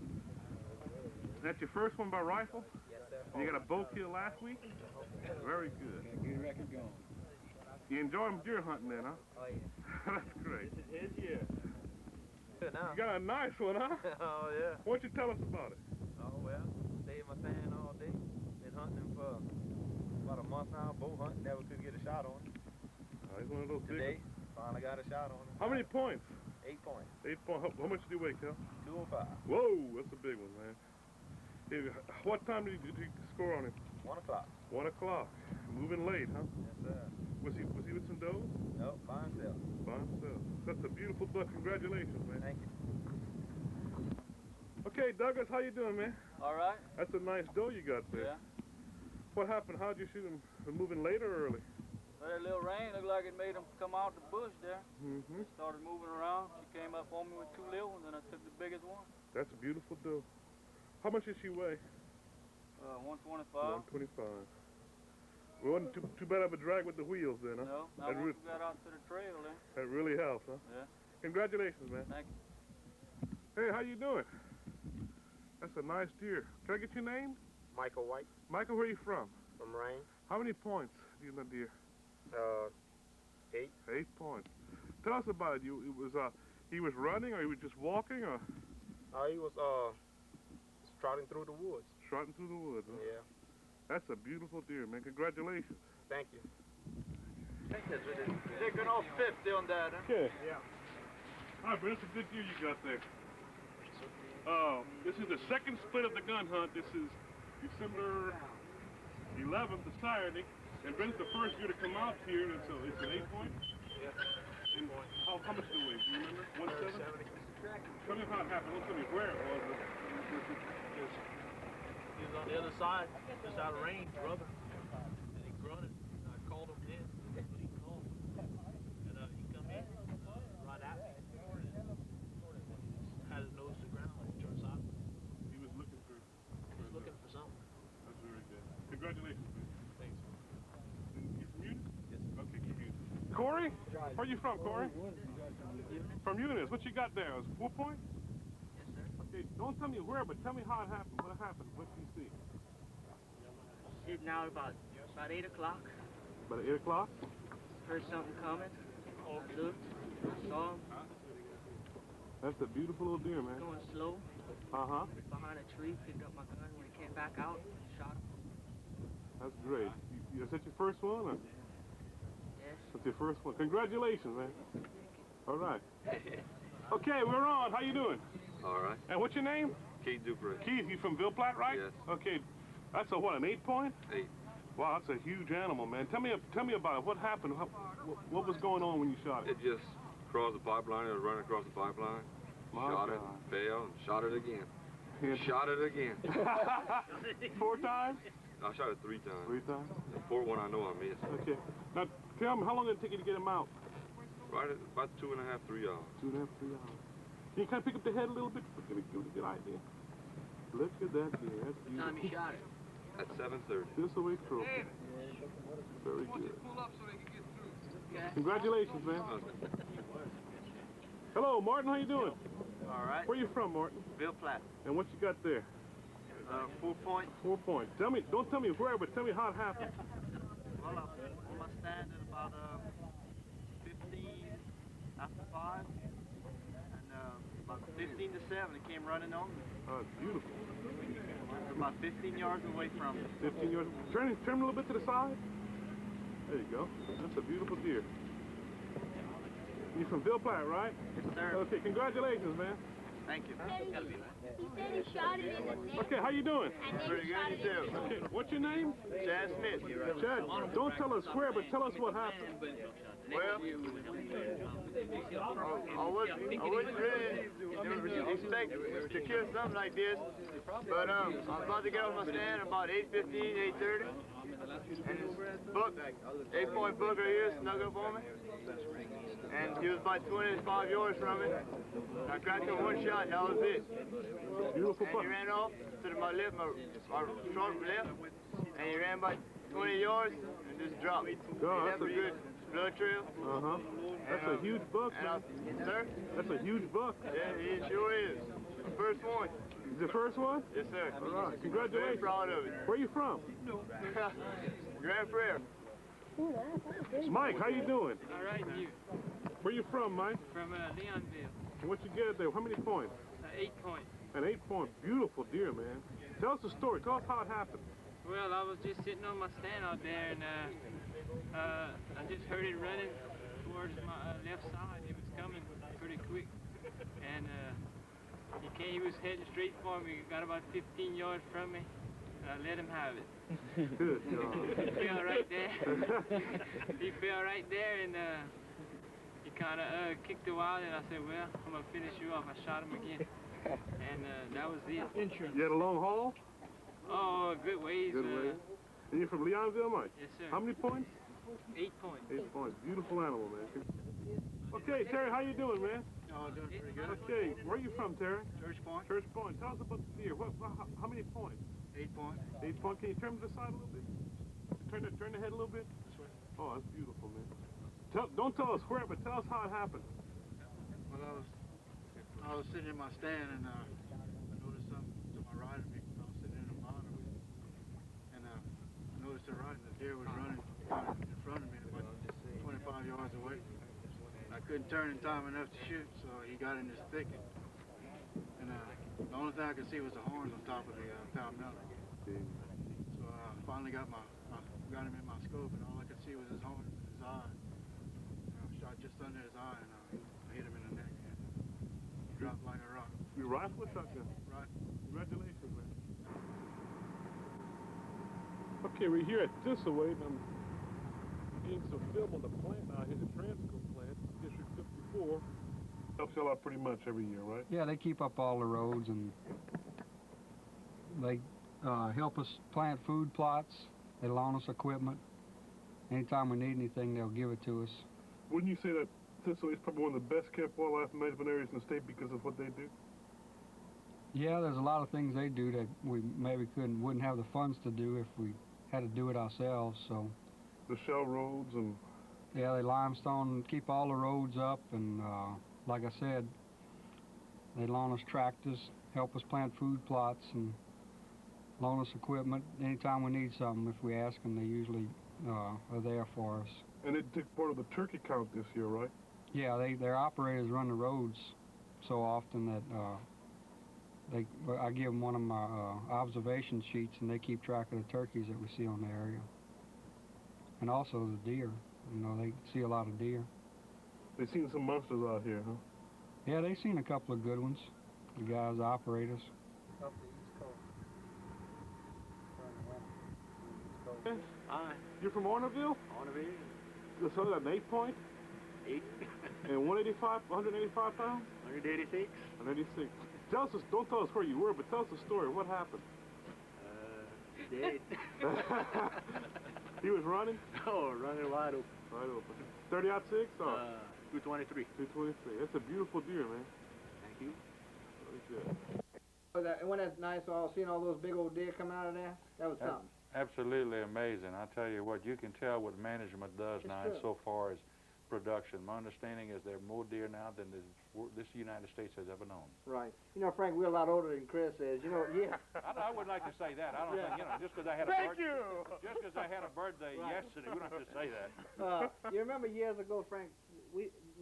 [SPEAKER 7] That's your first one by rifle?
[SPEAKER 10] Yes, sir.
[SPEAKER 7] And you got a bow kill last week? Very good.
[SPEAKER 9] Got a good record going.
[SPEAKER 7] You enjoy deer hunting then, huh?
[SPEAKER 10] Oh, yeah.
[SPEAKER 7] That's great.
[SPEAKER 2] His year.
[SPEAKER 10] Good now.
[SPEAKER 7] You got a nice one, huh?
[SPEAKER 10] Oh, yeah.
[SPEAKER 7] Why don't you tell us about it?
[SPEAKER 10] Oh, well, stayed in my stand all day. Been hunting for about a month now, bow hunting, never could get a shot on it.
[SPEAKER 7] Oh, he's one of those
[SPEAKER 10] Today,
[SPEAKER 7] big
[SPEAKER 10] finally got a shot on it.
[SPEAKER 7] ones. How many points?
[SPEAKER 10] 8 points.
[SPEAKER 7] 8 points. How much did you weigh, Kel?
[SPEAKER 10] 205.
[SPEAKER 7] Whoa, that's a big one, man. What time did you score on him?
[SPEAKER 10] 1 o'clock.
[SPEAKER 7] 1 o'clock. Moving late, huh?
[SPEAKER 10] Yes, sir.
[SPEAKER 7] Was he with some does?
[SPEAKER 10] Nope, by himself.
[SPEAKER 7] By himself. That's a beautiful buck. Congratulations, man.
[SPEAKER 10] Thank you.
[SPEAKER 7] Okay, Douglas, how you doing, man?
[SPEAKER 2] All right.
[SPEAKER 7] That's a nice doe you got there.
[SPEAKER 2] Yeah.
[SPEAKER 7] What happened? How'd you shoot him? Moving late or early?
[SPEAKER 2] That little rain looked like it made him come out the bush there.
[SPEAKER 7] Mm-hmm.
[SPEAKER 2] Started moving around. She came up on me with 2 little ones, and I took the biggest one.
[SPEAKER 7] That's a beautiful doe. How much did she weigh?
[SPEAKER 2] 125.
[SPEAKER 7] 125. It wasn't too bad of a drag with the wheels then, huh?
[SPEAKER 2] No, now
[SPEAKER 7] That,
[SPEAKER 2] once we got out to the trail there.
[SPEAKER 7] that really helps, huh?
[SPEAKER 2] Yeah.
[SPEAKER 7] Congratulations, man.
[SPEAKER 2] Thank you.
[SPEAKER 7] Hey, how you doing? That's a nice deer. Can I get your name?
[SPEAKER 11] Michael White
[SPEAKER 7] Michael, where you from?
[SPEAKER 11] from Rain.
[SPEAKER 7] How many points do you got deer?
[SPEAKER 11] 8.
[SPEAKER 7] 8 points. Tell us about it. He was running, or he was just walking, or
[SPEAKER 11] He was trotting through the woods.
[SPEAKER 7] trotting through the woods, huh?
[SPEAKER 11] Yeah.
[SPEAKER 7] That's a beautiful deer, man. Congratulations.
[SPEAKER 11] Thank you.
[SPEAKER 2] Taking off 50 on that, huh?
[SPEAKER 7] Okay. Yeah. All right, but it's a good deer you got there. This is the second split of the gun hunt. This is December 11th, the Saturday. And Brent's the first deer to come out here, and so it's an 8 point?
[SPEAKER 11] Yeah.
[SPEAKER 7] And how much do you weigh? Do you remember? 170? Tell me how it happened. Don't tell me where it was.
[SPEAKER 2] He was on the other side, just out of range, brother. And he grunted. And I called him in, but he called. And he come in right at me. Had his nose to the ground, like he turns out.
[SPEAKER 7] He was looking Where you from, Corey? From Eunice. What you got there? Is 4 Point?
[SPEAKER 10] Yes, sir.
[SPEAKER 7] Okay, don't tell me where, but tell me how it happened. What happened? What did you see?
[SPEAKER 10] It's now about 8 o'clock.
[SPEAKER 7] About 8 o'clock?
[SPEAKER 10] Heard something coming. I looked. I saw him
[SPEAKER 7] That's a beautiful little deer, man.
[SPEAKER 10] going slow
[SPEAKER 7] Uh-huh.
[SPEAKER 10] behind a tree. Picked up my gun when he came back out. Shot him.
[SPEAKER 7] That's great. Is that your first one? Or?
[SPEAKER 10] Yes.
[SPEAKER 7] That's your first one. Congratulations, man. All right. Okay, we're on. How you doing?
[SPEAKER 5] All right.
[SPEAKER 7] And what's your name?
[SPEAKER 5] Keith Dupree.
[SPEAKER 7] Keith, you from Ville Platte, right?
[SPEAKER 5] Yes.
[SPEAKER 7] Okay. That's a what, an 8 Point?
[SPEAKER 5] 8.
[SPEAKER 7] Wow, that's a huge animal, man. Tell me about it. What happened? What was going on when you shot it?
[SPEAKER 5] It just crossed the pipeline. It was running across the pipeline.
[SPEAKER 7] My
[SPEAKER 5] Shot it,
[SPEAKER 7] God.
[SPEAKER 5] failed, and shot it again.
[SPEAKER 7] Yeah.
[SPEAKER 5] Shot it again.
[SPEAKER 7] 4 times?
[SPEAKER 5] I shot it 3 times.
[SPEAKER 7] 3 times?
[SPEAKER 5] The 4th one I know I missed.
[SPEAKER 7] Okay. Now, tell me, how long did it take you to get him out?
[SPEAKER 5] Right at about 2.5, 3 hours.
[SPEAKER 7] 2.5, 3 hours. Can you kind of pick up the head a little bit? Give me a good idea. Look at that deer. That's beautiful.
[SPEAKER 10] Time he shot it.
[SPEAKER 5] At 7:30.
[SPEAKER 7] This away trophy. Very good.
[SPEAKER 5] Pull up so they can get through.
[SPEAKER 10] Okay.
[SPEAKER 7] Congratulations, man. Hello, Martin. How you doing?
[SPEAKER 3] All right.
[SPEAKER 7] Where you from, Martin?
[SPEAKER 3] Ville Platte.
[SPEAKER 7] And what you got there?
[SPEAKER 3] 4 Point.
[SPEAKER 7] 4 Point. Don't tell me where, but tell me how it happened.
[SPEAKER 3] Well, I'm on my stand at about 15 after 5. And about 15 to 7, it came running on me.
[SPEAKER 7] Oh, it's beautiful.
[SPEAKER 3] About 15 yards away from it.
[SPEAKER 7] 15 yards. Turn a little bit to the side. There you go. That's a beautiful deer. You're from Ville Platte, right?
[SPEAKER 3] Yes, sir.
[SPEAKER 7] Okay, congratulations, man.
[SPEAKER 3] Thank you.
[SPEAKER 12] He said he shot it in the neck.
[SPEAKER 7] Okay, how you doing?
[SPEAKER 12] And then he shot it in the
[SPEAKER 7] Okay, what's your name?
[SPEAKER 3] Chad Smith.
[SPEAKER 7] Chad, don't tell us where, but tell us what happened.
[SPEAKER 3] Well, I wasn't really expecting to kill something like this, but I was about to get off my stand about 8:15, 8:30, and this buck, 8 Point buck right here snuck up on me, and he was about 25 yards from it. I cracked him one shot, and that was it.
[SPEAKER 7] Beautiful
[SPEAKER 3] And
[SPEAKER 7] buck.
[SPEAKER 3] he ran off to my left, my short left, and he ran about 20 yards and just dropped.
[SPEAKER 7] God,
[SPEAKER 3] He
[SPEAKER 7] that's
[SPEAKER 3] left a
[SPEAKER 7] a-
[SPEAKER 3] good blood trail.
[SPEAKER 7] Uh-huh. That's a huge buck, man.
[SPEAKER 3] Sir?
[SPEAKER 7] That's a huge buck.
[SPEAKER 3] Yeah, he sure is. The first one.
[SPEAKER 7] The first one?
[SPEAKER 3] Yes, sir.
[SPEAKER 7] All right,
[SPEAKER 3] Very
[SPEAKER 7] congratulations.
[SPEAKER 3] proud of it.
[SPEAKER 7] Where you from?
[SPEAKER 3] Grand Prairie.
[SPEAKER 7] Mike, how you doing?
[SPEAKER 10] All right, you.
[SPEAKER 7] Where you from, Mike?
[SPEAKER 10] From Leonville.
[SPEAKER 7] And what you get there? How many points?
[SPEAKER 10] 8 Point.
[SPEAKER 7] An 8 Point. Beautiful deer, man. Tell us the story. Tell us how it happened.
[SPEAKER 10] Well, I was just sitting on my stand out there, and I just heard it running towards my left side. It was coming pretty quick, and he was heading straight for me. He got about 15 yards from me, and I let him have it.
[SPEAKER 7] Good job.
[SPEAKER 10] He fell right there. He fell right there, and he kind of kicked a while, and I said, well, I'm going to finish you off. I shot him again, and that was it.
[SPEAKER 7] You had a long haul?
[SPEAKER 10] Oh, good ways.
[SPEAKER 7] Good way. And you're from Leonville, Mike?
[SPEAKER 10] Yes, sir.
[SPEAKER 7] How many points?
[SPEAKER 10] 8 Points.
[SPEAKER 7] 8 points. Beautiful animal, man. Okay, Terry, how you doing, man?
[SPEAKER 3] Oh, doing pretty good.
[SPEAKER 7] Okay, where are you from, Terry?
[SPEAKER 3] Church Point.
[SPEAKER 7] Church Point. Tell us about the deer. How many points?
[SPEAKER 3] 8 Point.
[SPEAKER 7] 8 Point. Can you turn to the side a little bit? Turn the head a little bit? Oh, that's beautiful, man. Don't tell us where, but tell us how it happened.
[SPEAKER 3] Well, I was sitting in my stand, and I noticed something to my right of me. I was sitting in the bottom, and I noticed the right, the deer was running kind of in front of me, about 25 yards away. I couldn't turn in time enough to shoot, so he got in this thicket. And the only thing I could see was the horns on top of the palmetto. So I finally got got him in my scope, and all I could see was his horns and his eye. And I shot just under his eye, and I hit him in the neck, and he dropped like a rock.
[SPEAKER 7] You rifle or shotgun?
[SPEAKER 3] Right.
[SPEAKER 7] Congratulations, man. Okay, we're here at Thisaway, and I'm getting some film on the plant out here, the Transco plant, District 54. Helps y'all out pretty much every year, right?
[SPEAKER 13] Yeah, they keep up all the roads, and they help us plant food plots. They loan us equipment. Anytime we need anything, they'll give it to us.
[SPEAKER 7] Wouldn't you say that Thisaway is probably one of the best kept wildlife management areas in the state because of what they do?
[SPEAKER 13] Yeah, there's a lot of things they do that we maybe wouldn't have the funds to do if we had to do it ourselves. So
[SPEAKER 7] The shell roads and
[SPEAKER 13] Yeah, they limestone, keep all the roads up, and like I said, they loan us tractors, help us plant food plots, and loan us equipment anytime we need something. If we ask them, they usually are there for us.
[SPEAKER 7] And it took part of the turkey count this year, right?
[SPEAKER 13] Yeah, their operators run the roads so often that I give them one of my observation sheets, and they keep track of the turkeys that we see on the area, and also the deer. You know, they see a lot of deer.
[SPEAKER 7] They've seen some monsters out here, huh?
[SPEAKER 13] Yeah, they've seen a couple of good ones. The guys, the operators.
[SPEAKER 9] Up the East Coast. During the winter. East Coast.
[SPEAKER 4] Aye.
[SPEAKER 7] You're from Ornerville?
[SPEAKER 4] Ornerville.
[SPEAKER 7] The son of an 8 point?
[SPEAKER 4] 8.
[SPEAKER 7] And 185 pounds?
[SPEAKER 4] 186.
[SPEAKER 7] 186. Tell us, don't tell us where you were, but tell us the story. What happened?
[SPEAKER 4] Dead.
[SPEAKER 7] He was running?
[SPEAKER 4] Oh, running wide open.
[SPEAKER 7] Right open. 30-06 or?
[SPEAKER 4] 223.
[SPEAKER 7] 223. That's a beautiful deer, man.
[SPEAKER 4] Thank you.
[SPEAKER 7] Really good.
[SPEAKER 3] Wasn't that nice, seeing all those big old deer come out of there? That was something.
[SPEAKER 6] Absolutely amazing. I tell you what, you can tell what management does
[SPEAKER 3] It's
[SPEAKER 6] now
[SPEAKER 3] true.
[SPEAKER 6] so far as production. My understanding is there are more deer now than this United States has ever known.
[SPEAKER 3] Right. You know, Frank, we're a lot older than Chris is. You know, yeah.
[SPEAKER 6] I wouldn't like to say that. I don't think, you know, just because I had a just because I had a birthday yesterday, we don't have to say that.
[SPEAKER 3] You remember years ago, Frank,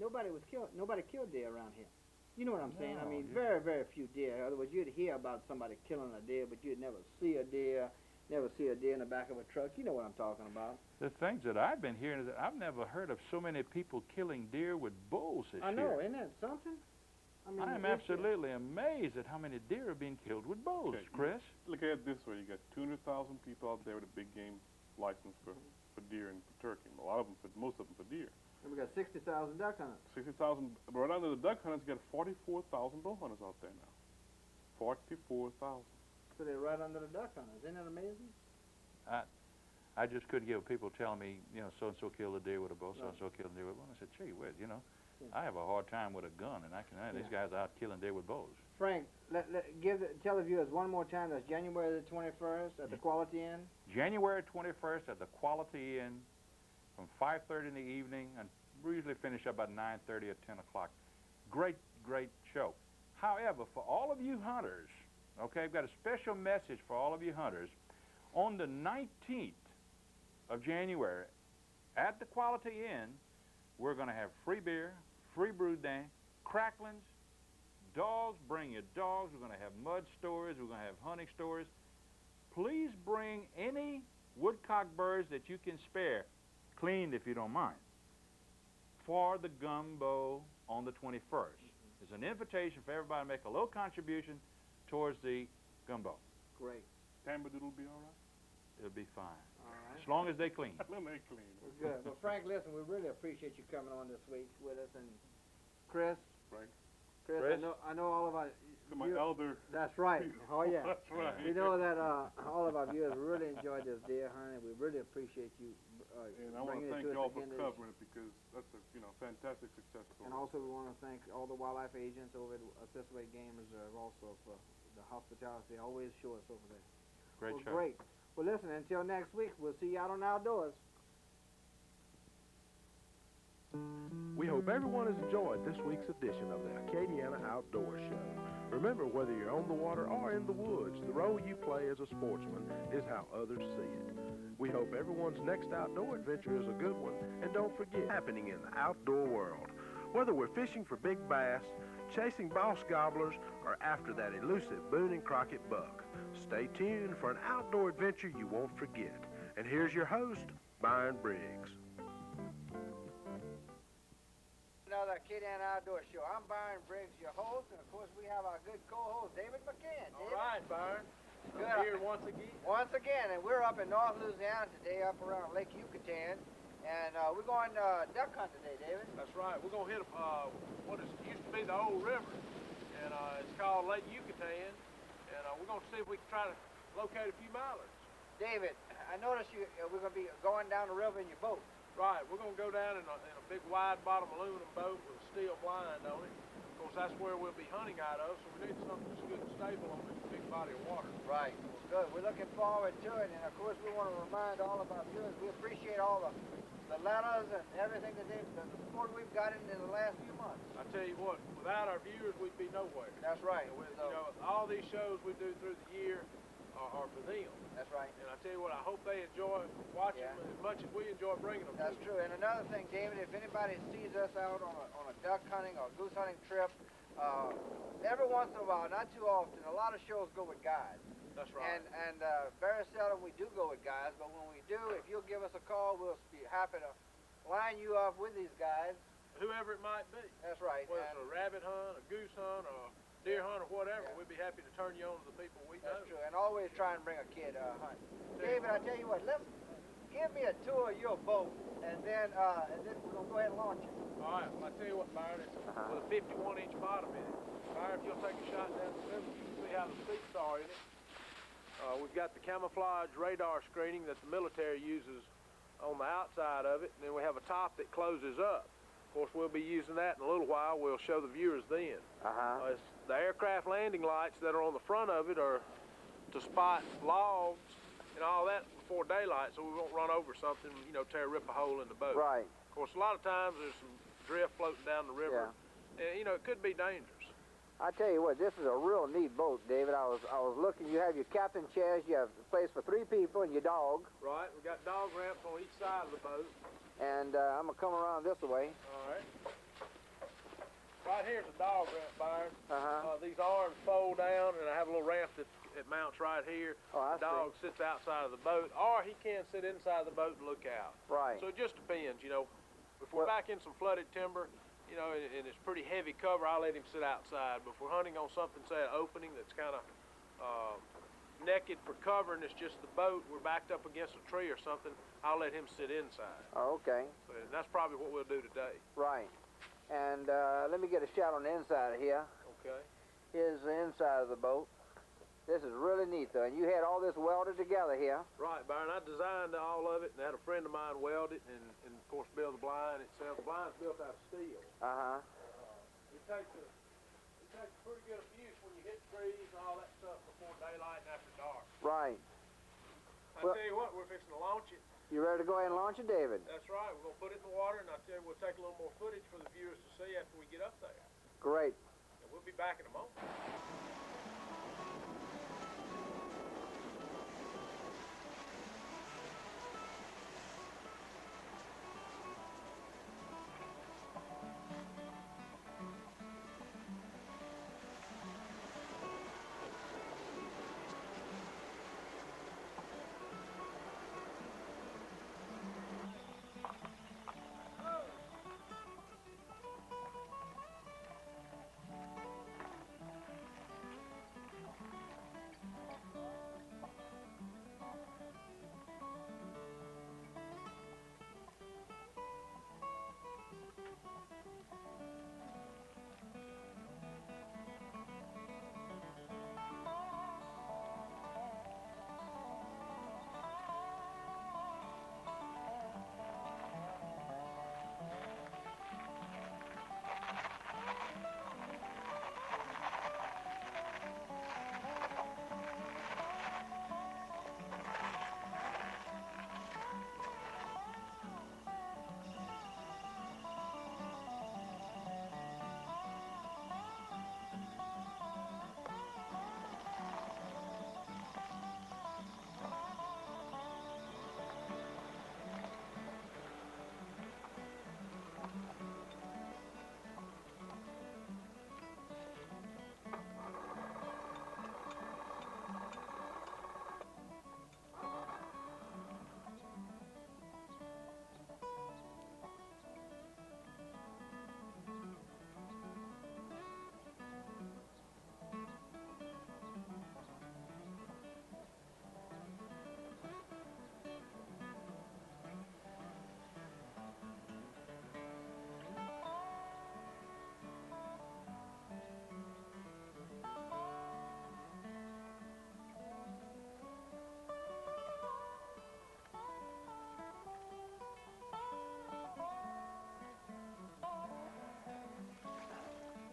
[SPEAKER 3] nobody killed deer around here. You know what I'm saying? I mean, very, very few deer. In other words, you'd hear about somebody killing a deer, but you'd never see a deer. Never see a deer in the back of a truck. You know what I'm talking about.
[SPEAKER 6] The things that I've been hearing is that I've never heard of so many people killing deer with bows this year.
[SPEAKER 3] I know, isn't that something? I mean,
[SPEAKER 6] I'm absolutely amazed at how many deer are being killed with bows,
[SPEAKER 7] Okay,
[SPEAKER 6] Chris.
[SPEAKER 7] Look at it this way. You got 200,000 people out there with a big game license for deer and for turkey. Most of them for deer.
[SPEAKER 3] And we got 60,000 duck hunters.
[SPEAKER 7] 60,000. Right under the duck hunters, you got 44,000 bow hunters out there now. 44,000.
[SPEAKER 3] So they're right under the duck hunters. Isn't that amazing?
[SPEAKER 6] I just couldn't get people telling me, you know, so-and-so killed a deer with a bow, so-and-so killed a deer with one. I said, gee whiz, you know, I have a hard time with a gun, and these guys are out killing deer with bows.
[SPEAKER 3] Frank, tell the viewers one more time. That's January the 21st at the Quality Inn.
[SPEAKER 6] January 21st at the Quality Inn from 5:30 in the evening, and we usually finish up about 9:30 or 10 o'clock. Great, great show. However, for all of you hunters, okay, I've got a special message for all of you hunters. On the 19th of January, at the Quality Inn, we're going to have free beer, free brood day, cracklings, dogs, bring your dogs. We're going to have mud stories. We're going to have hunting stories. Please bring any woodcock birds that you can spare, cleaned if you don't mind, for the gumbo on the 21st. It's an invitation for everybody to make a little contribution towards the gumbo.
[SPEAKER 3] Great.
[SPEAKER 7] Tambadoodle will be all right?
[SPEAKER 6] It'll be fine.
[SPEAKER 3] All right.
[SPEAKER 6] As long as they clean.
[SPEAKER 7] As long as they clean.
[SPEAKER 3] Well, good. Well, Frank, listen, we really appreciate you coming on this week with us. And Chris,
[SPEAKER 7] Frank.
[SPEAKER 3] Chris, I know all of our...
[SPEAKER 7] To my elder...
[SPEAKER 3] That's right. Oh, yeah.
[SPEAKER 7] That's right.
[SPEAKER 3] We know that all of our viewers really enjoyed this deer hunting. We really appreciate you
[SPEAKER 7] and I want to thank you all for covering it, because that's a fantastic success story.
[SPEAKER 3] And also we want to thank all the wildlife agents over at Thistlewaite Game Reserve also for the hospitality they always show us over there.
[SPEAKER 6] Great show.
[SPEAKER 3] Great. Well, listen, until next week, we'll see you out on Outdoors.
[SPEAKER 1] We hope everyone has enjoyed this week's edition of the Acadiana Outdoor Show. Remember, whether you're on the water or in the woods, the role you play as a sportsman is how others see it. We hope everyone's next outdoor adventure is a good one, and don't forget, happening in the outdoor world. Whether we're fishing for big bass, chasing boss gobblers, or after that elusive Boone and Crockett buck, stay tuned for an outdoor adventure you won't forget. And here's your host, Byron Briggs.
[SPEAKER 3] Another Acadiana Outdoor Show. I'm Byron Briggs, your host, and of course we have our good co-host, David McCann.
[SPEAKER 2] All right, Byron.
[SPEAKER 3] Good.
[SPEAKER 2] I'm here once again.
[SPEAKER 3] Once again, and we're up in North Louisiana today, up around Lake Yucatan, and we're going duck hunt today, David.
[SPEAKER 2] That's right. We're going to hit what used to be the old river, and it's called Lake Yucatan, and we're going to see if we can try to locate a few mallards.
[SPEAKER 3] David, I noticed we're going to be going down the river in your boat.
[SPEAKER 2] Right. We're going to go down in a big wide-bottom aluminum boat with a steel blind on it. Of course, that's where we'll be hunting out of, so we need something that's good and stable on this big body of water.
[SPEAKER 3] Right. Good. We're looking forward to it, and of course we want to remind all of our viewers we appreciate all the the letters and everything that the support we've gotten in the last few months.
[SPEAKER 2] I tell you what, without our viewers, we'd be nowhere.
[SPEAKER 3] That's right.
[SPEAKER 2] You know, all these shows we do through the year are for them.
[SPEAKER 3] That's right.
[SPEAKER 2] And I tell you what, I hope they enjoy watching them as much as we enjoy bringing them.
[SPEAKER 3] That's true. And another thing, David, if anybody sees us out on a duck hunting or goose hunting trip, every once in a while, not too often, a lot of shows go with guides.
[SPEAKER 2] That's right.
[SPEAKER 3] And very seldom we do go with guides, but when we do, if you'll give us a call, we'll be happy to line you up with these guys.
[SPEAKER 2] Whoever it might be.
[SPEAKER 3] That's right.
[SPEAKER 2] Whether it's a rabbit hunt, a goose hunt, or deer hunt, or whatever, we'd be happy to turn you on to the people we know.
[SPEAKER 3] That's true. And always try and bring a kid hunt. David, I tell you what, give me a tour of your boat, and then we're gonna go ahead and launch it.
[SPEAKER 2] All right. Well, I tell you what, Byron, it's with a 51-inch bottom in it. Byron, if you'll take a shot down the middle, you can see how the seats are in it. We've got the camouflage radar screening that the military uses on the outside of it, and then we have a top that closes up. Of course, we'll be using that in a little while. We'll show the viewers then. The aircraft landing lights that are on the front of it are to spot logs and all that before daylight, so we won't run over something, rip a hole in the boat.
[SPEAKER 3] Right.
[SPEAKER 2] Of course, a lot of times there's some drift floating down the river, and it could be dangerous.
[SPEAKER 3] I tell you what, this is a real neat boat, David. I was looking. You have your captain chairs. You have a place for 3 people and your dog.
[SPEAKER 2] Right. We got dog ramps on each side of the boat.
[SPEAKER 3] And I'm gonna come around this way.
[SPEAKER 2] All right. Right here's a dog ramp, Byron. These arms fold down, and I have a little ramp that mounts right here.
[SPEAKER 3] Oh,
[SPEAKER 2] the dog sits outside of the boat, or he can sit inside the boat and look out.
[SPEAKER 3] Right.
[SPEAKER 2] So it just depends, If we're back in some flooded timber, and it's pretty heavy cover, I'll let him sit outside. But if we're hunting on something, say, an opening that's kind of naked for cover and it's just the boat, we're backed up against a tree or something, I'll let him sit inside.
[SPEAKER 3] Oh, okay.
[SPEAKER 2] And that's probably what we'll do today.
[SPEAKER 3] Right. And let me get a shot on the inside of here.
[SPEAKER 2] Okay.
[SPEAKER 3] Here's the inside of the boat. This is really neat, though. And you had all this welded together here.
[SPEAKER 2] Right, Byron. I designed all of it and had a friend of mine weld it and of course, build the blind itself. The blind's built out of steel. It takes a pretty good abuse when you hit trees and all that stuff before daylight and after dark.
[SPEAKER 3] Right.
[SPEAKER 2] I tell you what, we're fixing to launch it.
[SPEAKER 3] You ready to go ahead and launch it, David?
[SPEAKER 2] That's right. We're going to put it in the water, and I tell you, we'll take a little more footage for the viewers to see after we get up there.
[SPEAKER 3] Great.
[SPEAKER 2] And we'll be back in a moment.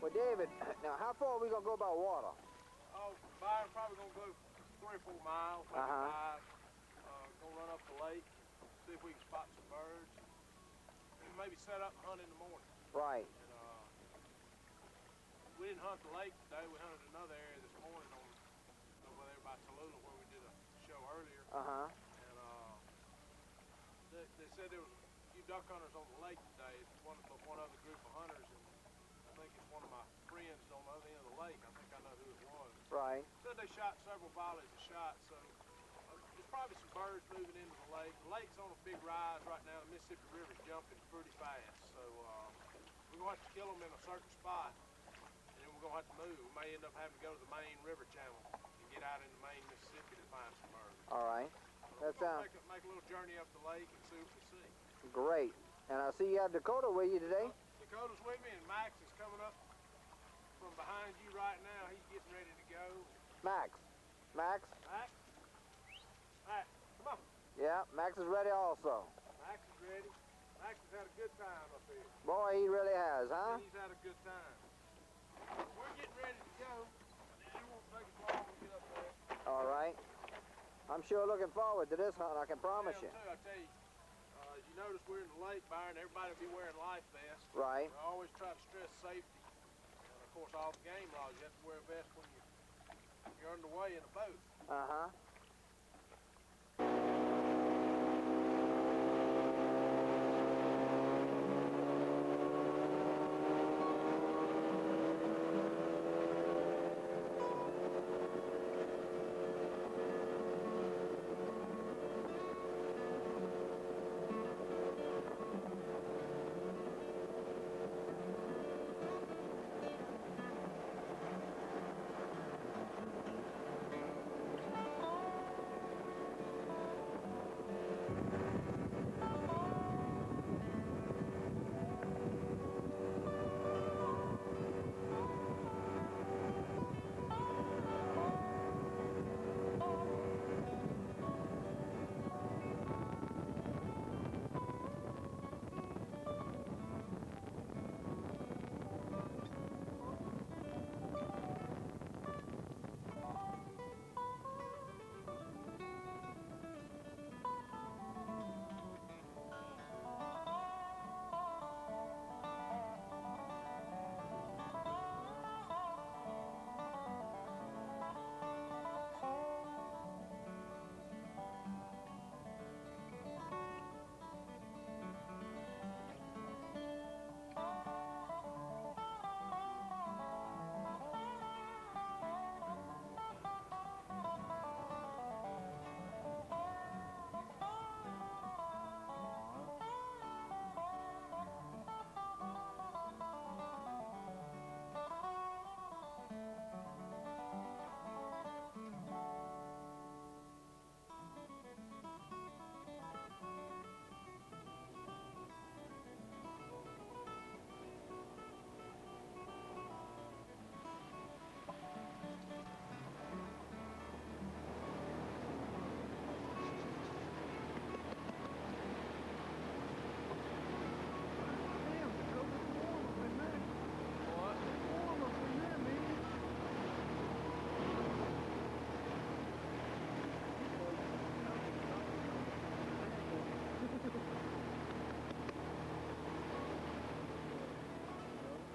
[SPEAKER 3] Well, David, now how far are we going to go by water?
[SPEAKER 2] Oh, Byron, probably going to go 3 or 4 miles, maybe 5. Going to run up the lake, see if we can spot some birds. and maybe set up and hunt in the morning.
[SPEAKER 3] Right.
[SPEAKER 2] And we didn't hunt the lake today. We hunted another area this morning over there by Tallulah where we did a show earlier.
[SPEAKER 3] Uh-huh.
[SPEAKER 2] And they said there was a few duck hunters on the lake today. It's one other group of hunters, and I think it's one of my friends on the other end of the lake. I think I know who it was.
[SPEAKER 3] Right.
[SPEAKER 2] Said they shot several volleys of shots, so there's probably some birds moving into the lake. The lake's on a big rise right now. The Mississippi River's jumping pretty fast, so we're going to have to kill them in a certain spot, and then we're going to have to move. We may end up having to go to the main river channel and get out into main Mississippi to find some birds.
[SPEAKER 3] All right.
[SPEAKER 2] We're going to make a little journey up the lake and see what we see.
[SPEAKER 3] Great. And I see you have Dakota with you today.
[SPEAKER 2] Dakota's with me, and Max is coming up from behind you right now. He's getting ready to go.
[SPEAKER 3] Max. Max?
[SPEAKER 2] Max? Max, come on.
[SPEAKER 3] Yeah, Max is ready also.
[SPEAKER 2] Max is ready. Max has had a good time up here.
[SPEAKER 3] Boy, he really has, huh?
[SPEAKER 2] He's had a good time. We're getting ready to go. It won't take us long to get up there.
[SPEAKER 3] All right. I'm sure looking forward to this hunt, I can promise you.
[SPEAKER 2] I tell you, you notice we're in the lake, Byron, everybody will be wearing life vests.
[SPEAKER 3] Right.
[SPEAKER 2] We always try to stress safety. And of course, all the game laws, you have to wear a vest when you're underway in a boat.
[SPEAKER 3] Uh-huh.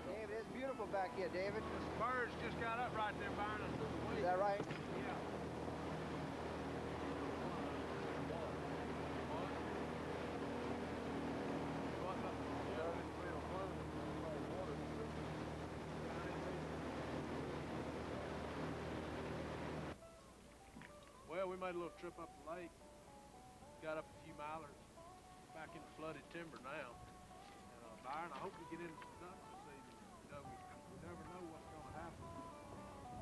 [SPEAKER 3] David, it's beautiful back here, David.
[SPEAKER 2] The birds just got up right there, Byron.
[SPEAKER 3] Is that right?
[SPEAKER 2] Yeah. Well, we made a little trip up the lake, got up a few milers, back into flooded timber now. And Byron, I hope we get into some ducks this evening. You know, we never know what's going to happen.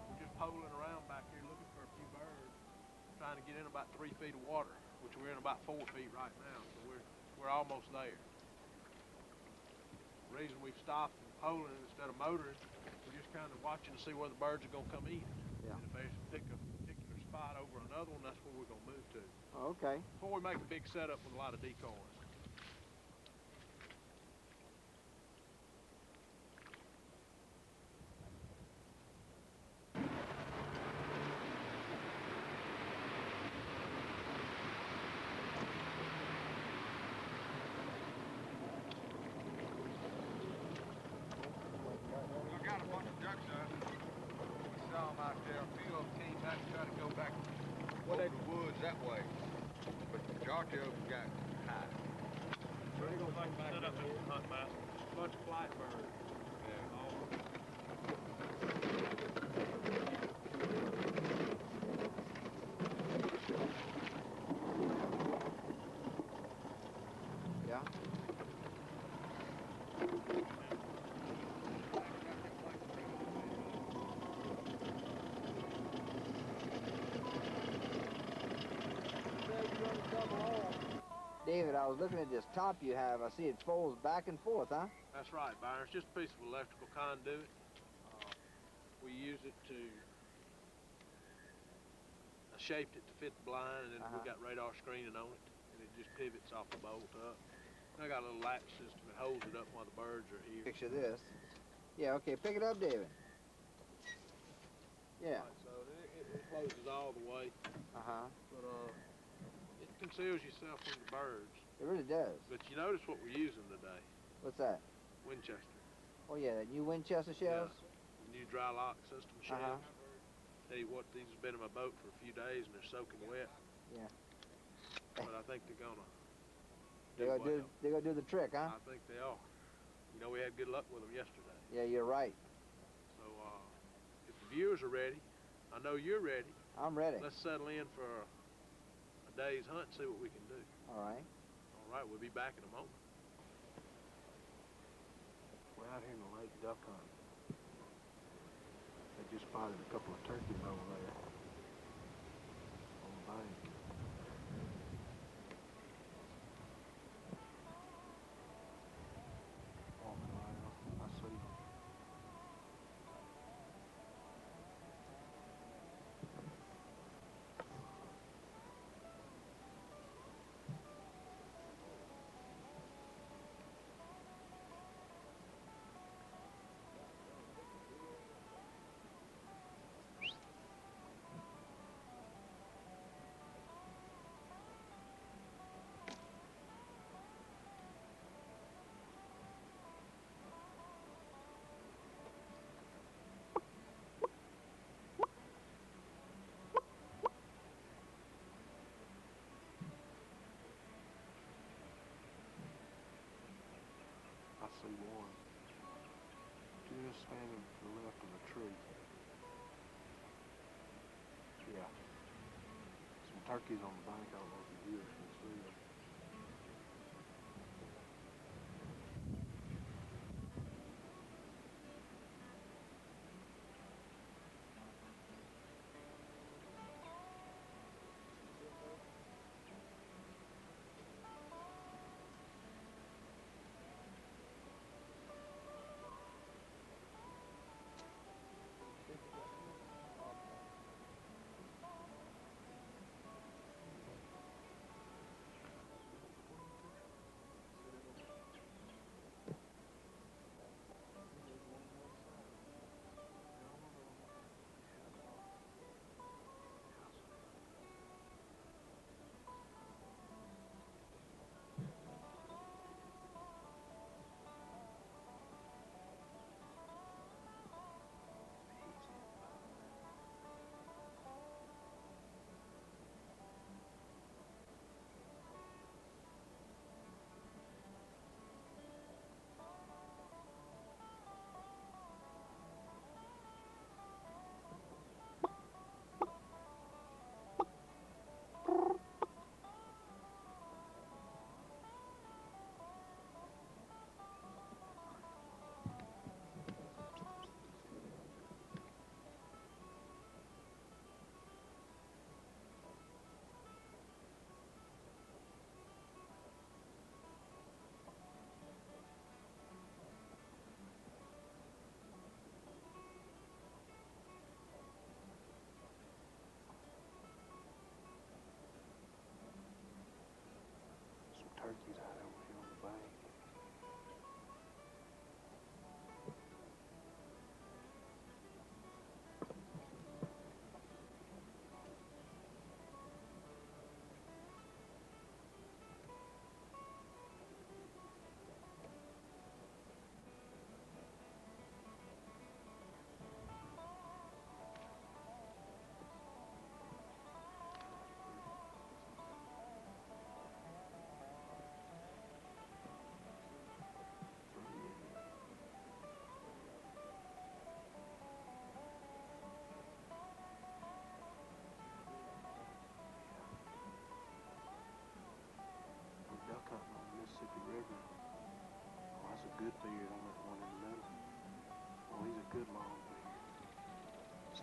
[SPEAKER 2] We're just poling around back here looking for a few birds, trying to get in about 3 feet of water, which we're in about 4 feet right now, so we're almost there. The reason we've stopped and poling instead of motoring, we're just kind of watching to see where the birds are going to come eat.
[SPEAKER 3] Yeah.
[SPEAKER 2] And if there's a particular spot over another one, that's where we're going to move to.
[SPEAKER 3] Okay.
[SPEAKER 2] Before we make a big setup with a lot of decoys.
[SPEAKER 5] that way, but the majority of them got high.
[SPEAKER 2] So they gonna set up Mr. Huntmaster. Bunch of flight birds.
[SPEAKER 3] Yeah. David, I was looking at this top you have. I see it folds back and forth, huh?
[SPEAKER 2] That's right, Byron. It's just a piece of electrical conduit. We use it to shaped it to fit the blind, and then we got radar screening on it, and it just pivots off the bolt up. And I got a little latch system that holds it up while the birds are here.
[SPEAKER 3] Picture this. Yeah, okay, pick it up, David. Yeah.
[SPEAKER 2] Right, so it closes all the way,
[SPEAKER 3] Uh-huh.
[SPEAKER 2] but it conceals yourself from the birds.
[SPEAKER 3] It really does.
[SPEAKER 2] But you notice what we're using today?
[SPEAKER 3] What's that?
[SPEAKER 2] Winchester.
[SPEAKER 3] Oh, yeah, that new Winchester shells?
[SPEAKER 2] The new dry lock system shells. Tell you what, these have been in my boat for a few days and they're soaking wet.
[SPEAKER 3] Yeah.
[SPEAKER 2] But I think they're gonna
[SPEAKER 3] They're gonna do the trick, huh?
[SPEAKER 2] I think they are. You know, we had good luck with them yesterday.
[SPEAKER 3] Yeah, you're right.
[SPEAKER 2] So, if the viewers are ready, I know you're ready.
[SPEAKER 3] I'm ready.
[SPEAKER 2] Let's settle in for a day's hunt and see what we can do.
[SPEAKER 3] All right.
[SPEAKER 2] All right, we'll be back in a moment.
[SPEAKER 1] We're out here in the lake duck hunting. They just spotted a couple of turkeys over there on the bank. Walking around, I see them. I see one just standing to the left of the tree. Yeah. Some turkeys on the bank. I don't know if the viewers can see them.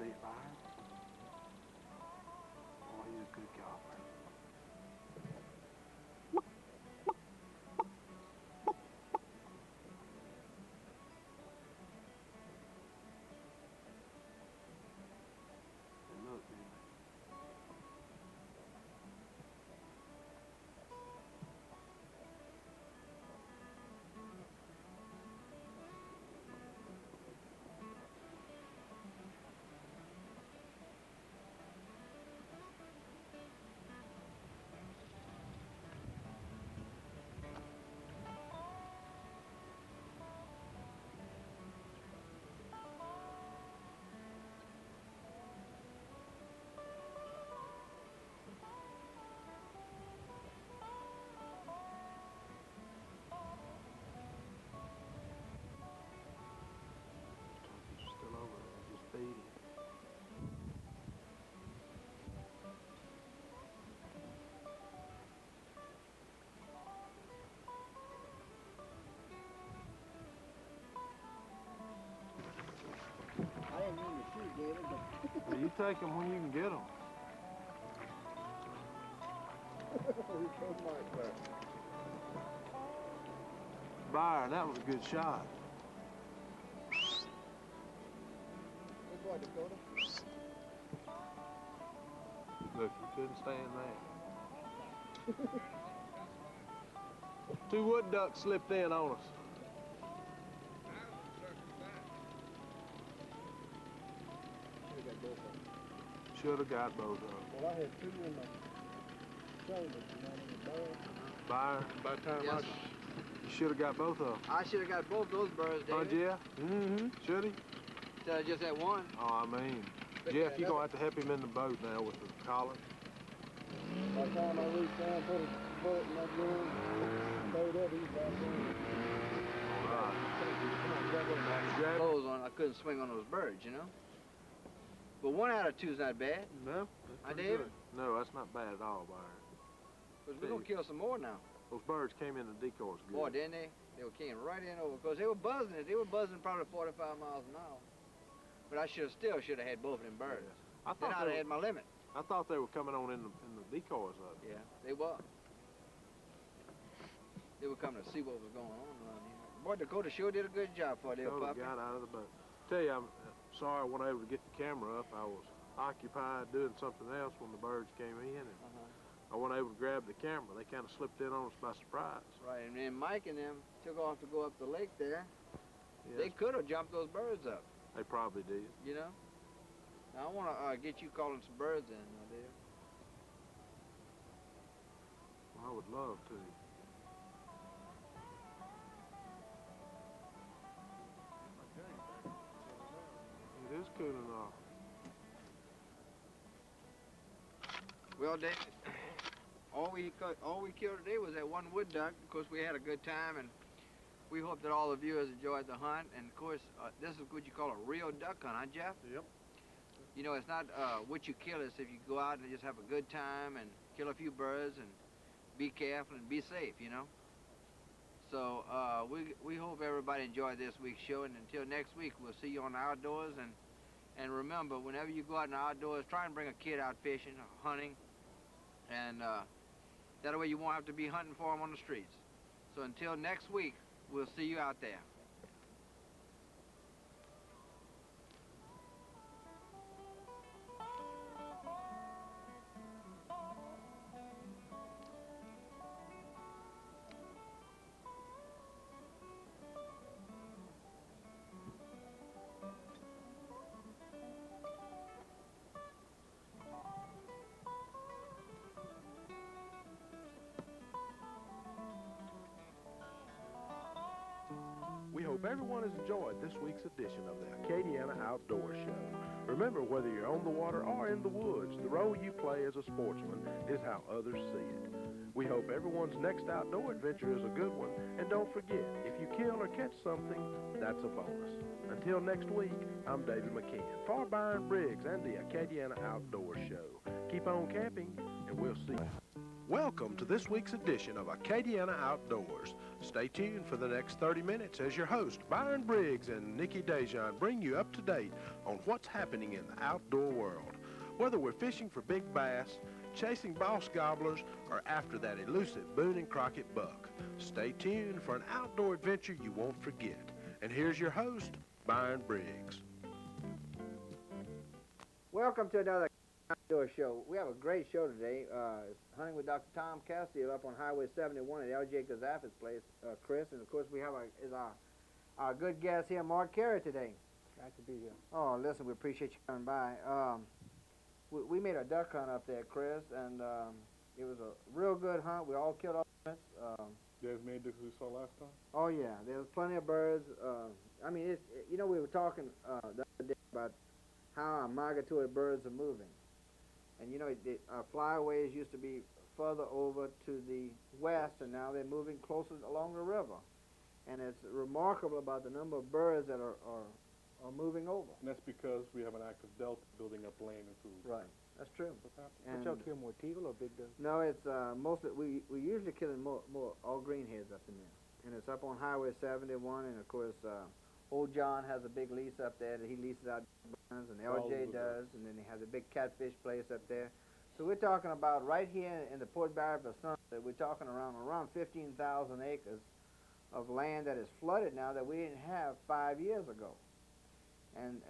[SPEAKER 1] see it, Byron? Oh, he's a good gobbler. And look, man. Still over there, just feeding.
[SPEAKER 9] I didn't mean to shoot, David, but
[SPEAKER 1] Well, you take them when you can get them. Byron, that was a good shot.
[SPEAKER 9] good boy, Dakota.
[SPEAKER 1] Look, you couldn't stand that. Two wood ducks slipped in on us.
[SPEAKER 9] Should have got both of them.
[SPEAKER 1] Should have got both of them.
[SPEAKER 9] Well, I had two in my shoulders, you know, in the barrel.
[SPEAKER 1] Byron, by the time
[SPEAKER 3] Yes.
[SPEAKER 1] you should have got both of them.
[SPEAKER 3] I should have got both those birds,
[SPEAKER 1] Oh,
[SPEAKER 3] David.
[SPEAKER 1] yeah? Mm-hmm. Should he?
[SPEAKER 3] Instead of just that one.
[SPEAKER 1] Oh, I mean, Jeff, you're going to have to help him in the boat now with the collar.
[SPEAKER 9] By the time I reached down, put a bullet in that gun, stayed up, he's back in.
[SPEAKER 1] All right. Grab it.
[SPEAKER 3] Clothes on, I couldn't swing on those birds, you know. But 1 out of 2's not bad.
[SPEAKER 1] No,
[SPEAKER 3] Huh,
[SPEAKER 1] that's pretty
[SPEAKER 3] David?
[SPEAKER 1] good. No, that's not bad at all, Byron.
[SPEAKER 3] Because we're going to kill some more now.
[SPEAKER 1] Those birds came in the decoys good.
[SPEAKER 3] Boy, didn't they? They came right in over, because they were buzzing it. They were buzzing probably 45 miles an hour. But I still should have had both of them birds.
[SPEAKER 1] I
[SPEAKER 3] Then
[SPEAKER 1] thought
[SPEAKER 3] I'd
[SPEAKER 1] they
[SPEAKER 3] have had my limit.
[SPEAKER 1] I thought they were coming on in the decoys up.
[SPEAKER 3] Yeah, they were. They were coming to see what was going on around here. Boy, Dakota sure did a good job for their
[SPEAKER 1] Dakota
[SPEAKER 3] puppy.
[SPEAKER 1] got out of the boat. Tell you, I'm sorry I wasn't able to get the camera up. I was occupied doing something else when the birds came in, and I wasn't able to grab the camera. They kind of slipped in on us by surprise.
[SPEAKER 3] Right, and then Mike and them took off to go up the lake there.
[SPEAKER 1] Yes,
[SPEAKER 3] They could have jumped those birds up,
[SPEAKER 1] they probably did.
[SPEAKER 3] you know? Now, I want to get you calling some birds in, dear.
[SPEAKER 1] I would love to. It is cool enough.
[SPEAKER 3] Well, Dave, all we killed today was that one wood duck. Of course, we had a good time, and we hope that all the viewers enjoyed the hunt. And of course, this is what you call a real duck hunt, huh, Jeff?
[SPEAKER 1] Yep.
[SPEAKER 3] You know, it's not what you kill. It's if you go out and just have a good time and kill a few birds and be careful and be safe, you know. So we hope everybody enjoyed this week's show, and until next week, we'll see you on the outdoors. And remember, whenever you go out in the outdoors, try and bring a kid out fishing, or hunting, and that way you won't have to be hunting for them on the streets. So until next week, we'll see you out there.
[SPEAKER 1] We hope everyone has enjoyed this week's edition of the Acadiana Outdoor Show. Remember, whether you're on the water or in the woods, the role you play as a sportsman is how others see it. We hope everyone's next outdoor adventure is a good one, and don't forget, if you kill or catch something, that's a bonus. Until next week, I'm David McKean for Byron Briggs and the Acadiana Outdoor Show. Keep on camping, and we'll see you. Welcome to this week's edition of Acadiana Outdoors. Stay tuned for the next 30 minutes as your host, Byron Briggs and Nikki Dejan, bring you up to date on what's happening in the outdoor world. Whether we're fishing for big bass, chasing boss gobblers, or after that elusive Boone and Crockett buck, stay tuned for an outdoor adventure you won't forget. And here's your host, Byron Briggs.
[SPEAKER 3] Welcome to another Outdoor Show. We have a great show today. It's Hunting with Dr. Tom Castile up on Highway 71 at L.J. Gazafa's place, Chris. And, of course, we have our good guest here, Mark Carey, today.
[SPEAKER 9] Glad to be here.
[SPEAKER 3] Oh, listen, we appreciate you coming by. We made a duck hunt up there, Chris, and it was a real good hunt. We all killed all the birds.
[SPEAKER 7] There's many ducks we saw last time?
[SPEAKER 3] Oh, yeah. There was plenty of birds. We were talking the other day about how our migratory birds are moving. And, our flyways used to be further over to the west, and now they're moving closer along the river. And it's remarkable about the number of birds that are moving over.
[SPEAKER 7] And that's because we have an active delta building up land and food.
[SPEAKER 3] Right. That's true.
[SPEAKER 9] But y'all kill more teal or big ducks?
[SPEAKER 3] No, it's mostly, we usually killing more all greenheads up in there. And it's up on Highway 71, and of course, Old John has a big lease up there that he leases out burns, and LJ does, and then he has a big catfish place up there. So we're talking about right here in the Port Barre for Sunset, we're talking around 15,000 acres of land that is flooded now that we didn't have 5 years ago. And,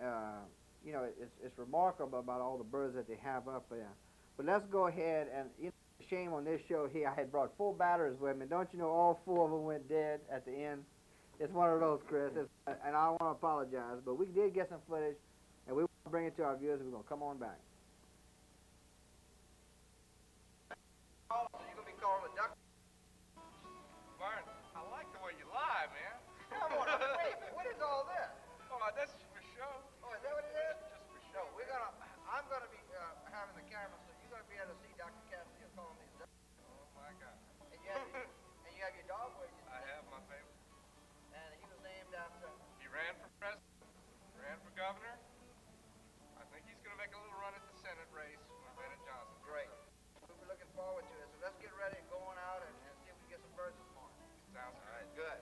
[SPEAKER 3] it's remarkable about all the birds that they have up there. But let's go ahead and, shame on this show here, I had brought 4 batteries with me. Don't you know all 4 of them went dead at the end? It's one of those, Chris, and I want to apologize, but we did get some footage, and we want to bring it to our viewers, and we're going to come on back. So you're going to be called a duck?
[SPEAKER 8] Byron, I like the way you lie, man.
[SPEAKER 3] Come on, wait, what is all this?
[SPEAKER 8] Oh, that's for show.
[SPEAKER 3] Oh, is that what it is?
[SPEAKER 8] Just for show.
[SPEAKER 3] No, I'm going to be having the camera, so you're going to be able to see Dr. Castile calling these ducks.
[SPEAKER 8] Oh, my God.
[SPEAKER 3] And you have your dog with you.
[SPEAKER 8] I have my favorite.
[SPEAKER 3] And he was named after...
[SPEAKER 8] He ran for president, ran for governor. I think he's going to make a little run at the Senate race with Bennett Johnson.
[SPEAKER 3] Great. We'll be looking forward to it. So let's get ready and go on out and see if we can get some birds this morning.
[SPEAKER 8] Sounds
[SPEAKER 3] all right. Good.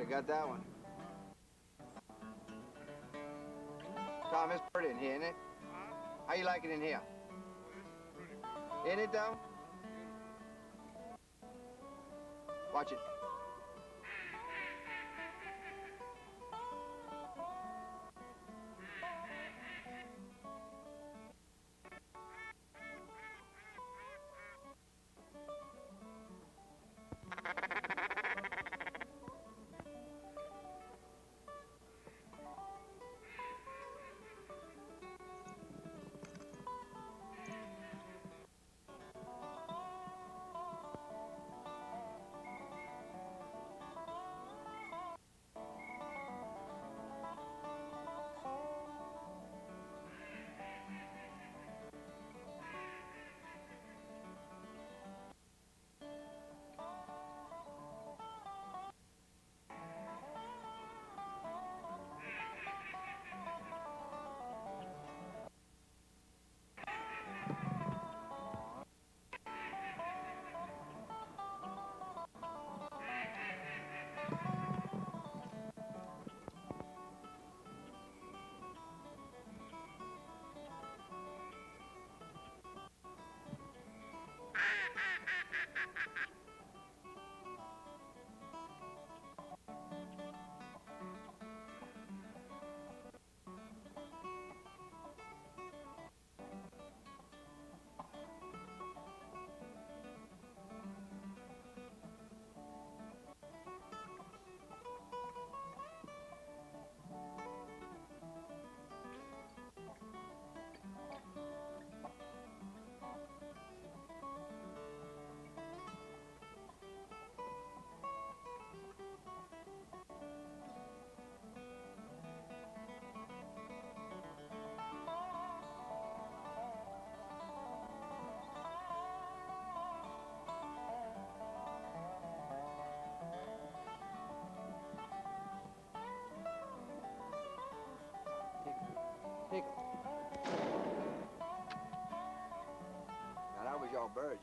[SPEAKER 3] Got that one. Tom, it's pretty in here, isn't it? How you like it in here? Isn't it, though? Watch it.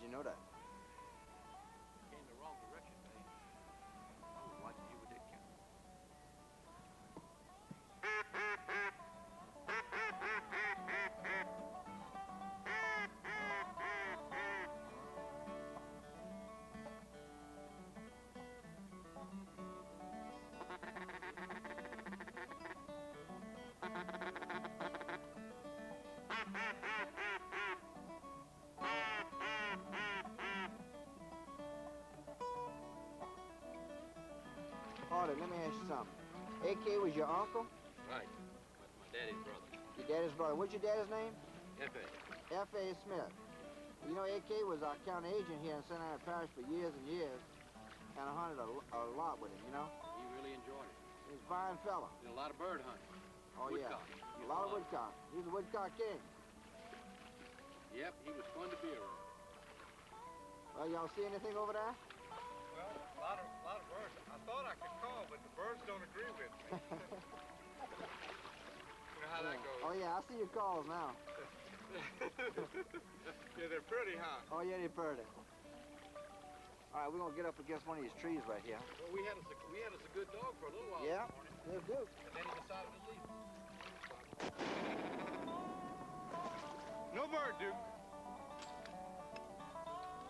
[SPEAKER 3] you know that?
[SPEAKER 6] Came the wrong direction, mate. I was watching you with that camera.
[SPEAKER 3] Hardy, let me ask you something. AK was your uncle?
[SPEAKER 6] Right. My daddy's brother.
[SPEAKER 3] Your daddy's brother. What's your daddy's name?
[SPEAKER 6] F.A.
[SPEAKER 3] F.A. Smith. You know, AK was our county agent here in St. Anna Parish for years and years, and I hunted a lot with him, you know?
[SPEAKER 6] He really enjoyed it.
[SPEAKER 3] He's a fine fella.
[SPEAKER 6] Did a lot of bird hunting.
[SPEAKER 3] Oh,
[SPEAKER 6] Woodcock.
[SPEAKER 3] yeah. A lot of woodcock. He's a woodcock king.
[SPEAKER 6] Yep, he was fun to be around.
[SPEAKER 3] Well, y'all see anything over there?
[SPEAKER 11] Well, a lot of birds. I thought I could call, but the birds don't agree with me. You know how that goes.
[SPEAKER 3] Oh, yeah, I see your calls now.
[SPEAKER 11] Yeah, they're pretty, huh?
[SPEAKER 3] Oh, yeah, they're pretty. All right, we're going to get up against one of these trees right here.
[SPEAKER 6] Well, we had us a good dog for a little while
[SPEAKER 3] Yeah,
[SPEAKER 6] this morning,
[SPEAKER 3] they're good.
[SPEAKER 6] and then he decided to leave.
[SPEAKER 11] No bird, Duke.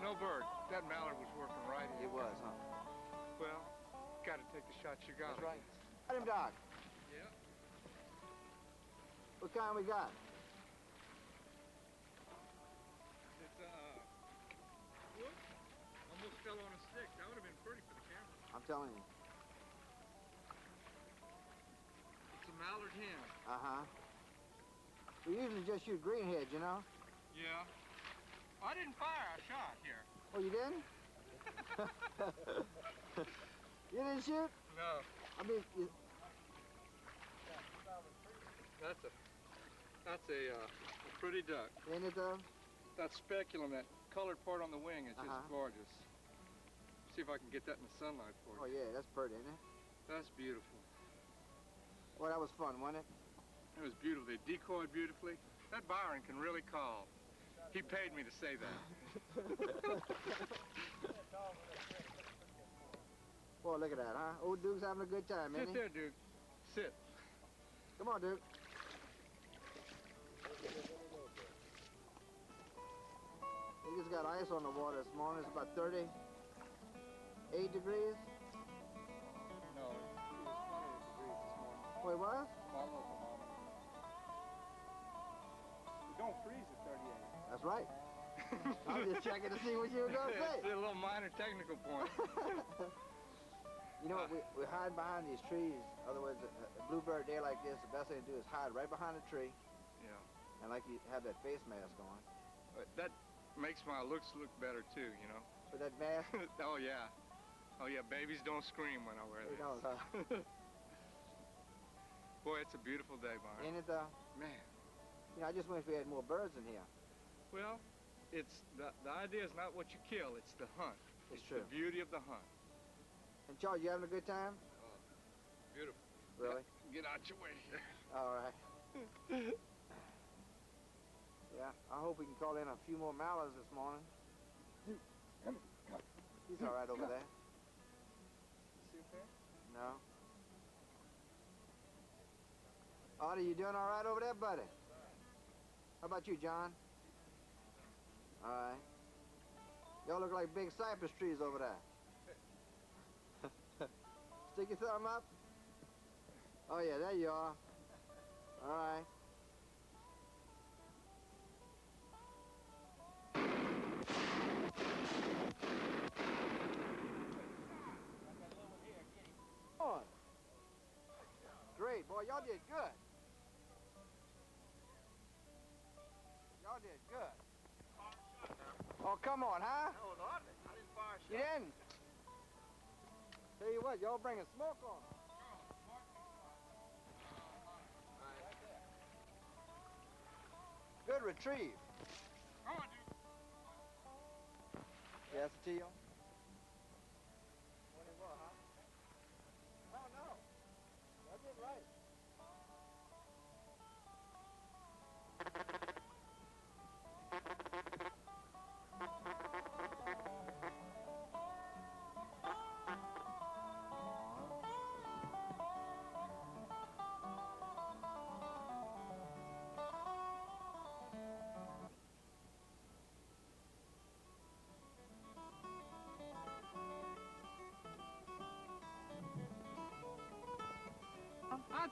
[SPEAKER 11] No bird. That mallard was working right in.
[SPEAKER 3] It was, huh?
[SPEAKER 11] Well, got to take the shots you got.
[SPEAKER 3] That's right. Got him, Doc.
[SPEAKER 11] Yeah.
[SPEAKER 3] What kind we got?
[SPEAKER 11] It's, whoops. Almost fell on a stick. That would have been pretty for the camera.
[SPEAKER 3] I'm telling you.
[SPEAKER 11] It's a mallard hen.
[SPEAKER 3] Uh-huh. We usually just shoot greenheads, you know?
[SPEAKER 11] Yeah. I didn't fire. I shot here.
[SPEAKER 3] Oh, you didn't? You didn't shoot?
[SPEAKER 11] No.
[SPEAKER 3] I mean,
[SPEAKER 11] That's a pretty duck.
[SPEAKER 3] ain't it though?
[SPEAKER 11] That speculum, that colored part on the wing is just
[SPEAKER 3] Uh-huh.
[SPEAKER 11] gorgeous. See if I can get that in the sunlight for
[SPEAKER 3] Oh,
[SPEAKER 11] you.
[SPEAKER 3] yeah, that's pretty, isn't it?
[SPEAKER 11] That's beautiful.
[SPEAKER 3] Well, that was fun, wasn't it?
[SPEAKER 11] It was beautiful. They decoyed beautifully. That Byron can really call. He paid me to say that.
[SPEAKER 3] Boy, look at that, huh? Old Duke's having a good time,
[SPEAKER 11] Sit
[SPEAKER 3] isn't he?
[SPEAKER 11] there, Duke. Sit.
[SPEAKER 3] Come on, Duke. He just got ice on the water this morning. It's about 38 degrees.
[SPEAKER 11] No, it was 28 degrees this morning.
[SPEAKER 3] Wait, what?
[SPEAKER 11] My local thermometer. It don't freeze at 38.
[SPEAKER 3] That's right. I was just checking to see what you were going to say.
[SPEAKER 11] It's a little minor technical point.
[SPEAKER 3] You know, we hide behind these trees. Otherwise, a bluebird day like this, the best thing to do is hide right behind a tree.
[SPEAKER 11] Yeah.
[SPEAKER 3] And like you have that face mask on.
[SPEAKER 11] But that makes my looks look better too, you know.
[SPEAKER 3] With that mask?
[SPEAKER 11] Oh yeah. Oh yeah, babies don't scream when I wear
[SPEAKER 3] They
[SPEAKER 11] this.
[SPEAKER 3] don't, huh?
[SPEAKER 11] Boy, it's a beautiful day, Byron.
[SPEAKER 3] Ain't it though?
[SPEAKER 11] Man.
[SPEAKER 3] You know, I just wish we had more birds in here.
[SPEAKER 11] Well, it's the idea is not what you kill, it's the hunt.
[SPEAKER 3] It's true.
[SPEAKER 11] The beauty of the hunt.
[SPEAKER 3] And Charles, you having a good time?
[SPEAKER 11] Beautiful.
[SPEAKER 3] Really?
[SPEAKER 11] Get out your way here.
[SPEAKER 3] All right. Yeah, I hope we can call in a few more mallards this morning. He's all right over there. No. Artie, you doing all right over there, buddy? How about you, John? All right. Y'all look like big cypress trees over there. Stick your thumb up. Oh, yeah, there you are. All right. On. Great, boy, y'all did good. Y'all did good. Oh, come on, huh?
[SPEAKER 11] That was odd. I didn't fire a shot.
[SPEAKER 3] You didn't? Tell you what, y'all bringing smoke on. Good retrieve.
[SPEAKER 11] Come on, Duke.
[SPEAKER 3] Yes, Teal? Oh, no. I did right.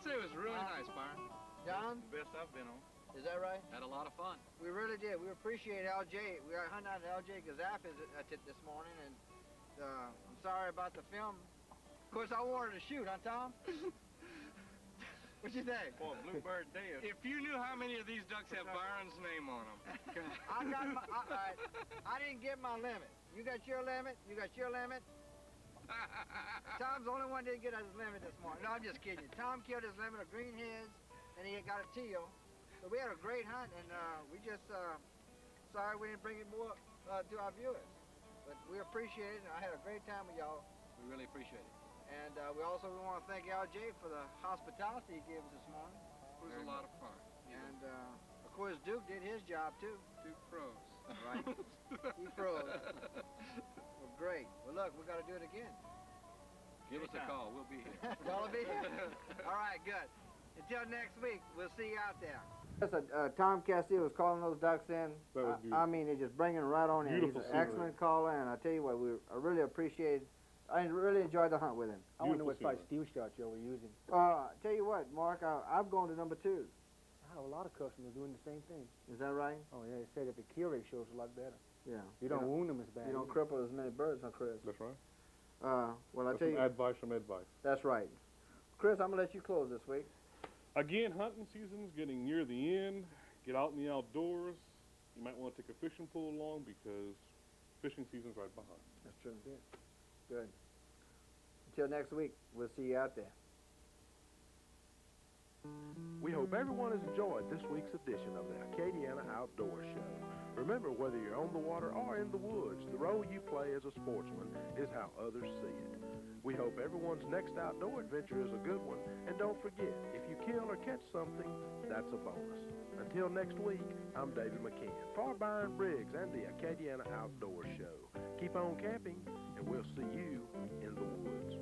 [SPEAKER 11] I'd say it was really nice, Byron.
[SPEAKER 3] John,
[SPEAKER 11] The best I've been on.
[SPEAKER 3] is that right?
[SPEAKER 11] Had a lot of fun.
[SPEAKER 3] We really did. We appreciate LJ. We are hunting out LJ Gazapis this morning, and I'm sorry about the film. Of course, I wanted to shoot, huh, Tom? What you think?
[SPEAKER 11] Boy, Bluebird Day. If you knew how many of these ducks have Byron's name on them.
[SPEAKER 3] I got my, I didn't get my limit. You got your limit. You got your limit. Tom's the only one that didn't get his limit this morning. No, I'm just kidding you. Tom killed his limit of greenheads, and he got a teal. So we had a great hunt, and we just sorry we didn't bring it more to our viewers. But we appreciate it, and I had a great time with y'all.
[SPEAKER 11] We really appreciate it.
[SPEAKER 3] And we also want to thank LJ for the hospitality he gave us this morning.
[SPEAKER 11] It was a lot of fun.
[SPEAKER 3] And of course Duke did his job too.
[SPEAKER 11] Duke froze.
[SPEAKER 3] Right. He froze. Well, great. Well, look, we got to do it again.
[SPEAKER 11] Give us a call. We'll be here.
[SPEAKER 3] Y'all will be here. All right, good. Until next week, we'll see you out there. Tom Castillo was calling those ducks in.
[SPEAKER 7] That was
[SPEAKER 3] I mean, they're just bringing it right on in. He's
[SPEAKER 7] Beautiful
[SPEAKER 3] an excellent caller, and I tell you what, I really appreciate. I really enjoyed the hunt with him.
[SPEAKER 9] I wonder what
[SPEAKER 7] Beautiful
[SPEAKER 9] size steel shots you were using.
[SPEAKER 3] Tell you what, Mark, I'm going to number 2.
[SPEAKER 9] I have a lot of customers doing the same thing.
[SPEAKER 3] Is that right?
[SPEAKER 9] Oh yeah, they say that the kill ratio is a lot better.
[SPEAKER 3] Yeah.
[SPEAKER 9] You don't wound them as bad.
[SPEAKER 3] You don't cripple as many birds, huh, Chris?
[SPEAKER 7] That's right.
[SPEAKER 3] Well, I
[SPEAKER 7] That's
[SPEAKER 3] tell
[SPEAKER 7] some
[SPEAKER 3] you,
[SPEAKER 7] advice from advice.
[SPEAKER 3] that's right. Chris, I'm gonna let you close this week.
[SPEAKER 7] Again, hunting season's getting near the end. Get out in the outdoors. You might want to take a fishing pole along because fishing season's right behind.
[SPEAKER 3] That's true. Good. Until next week, we'll see you out there.
[SPEAKER 1] We hope everyone has enjoyed this week's edition of the Acadiana Outdoor Show. Remember, whether you're on the water or in the woods, the role you play as a sportsman is how others see it. We hope everyone's next outdoor adventure is a good one, and don't forget, if you kill or catch something, that's a bonus. Until next week, I'm David McCann for Byron Briggs and the Acadiana Outdoor Show. Keep on camping, and we'll see you in the woods.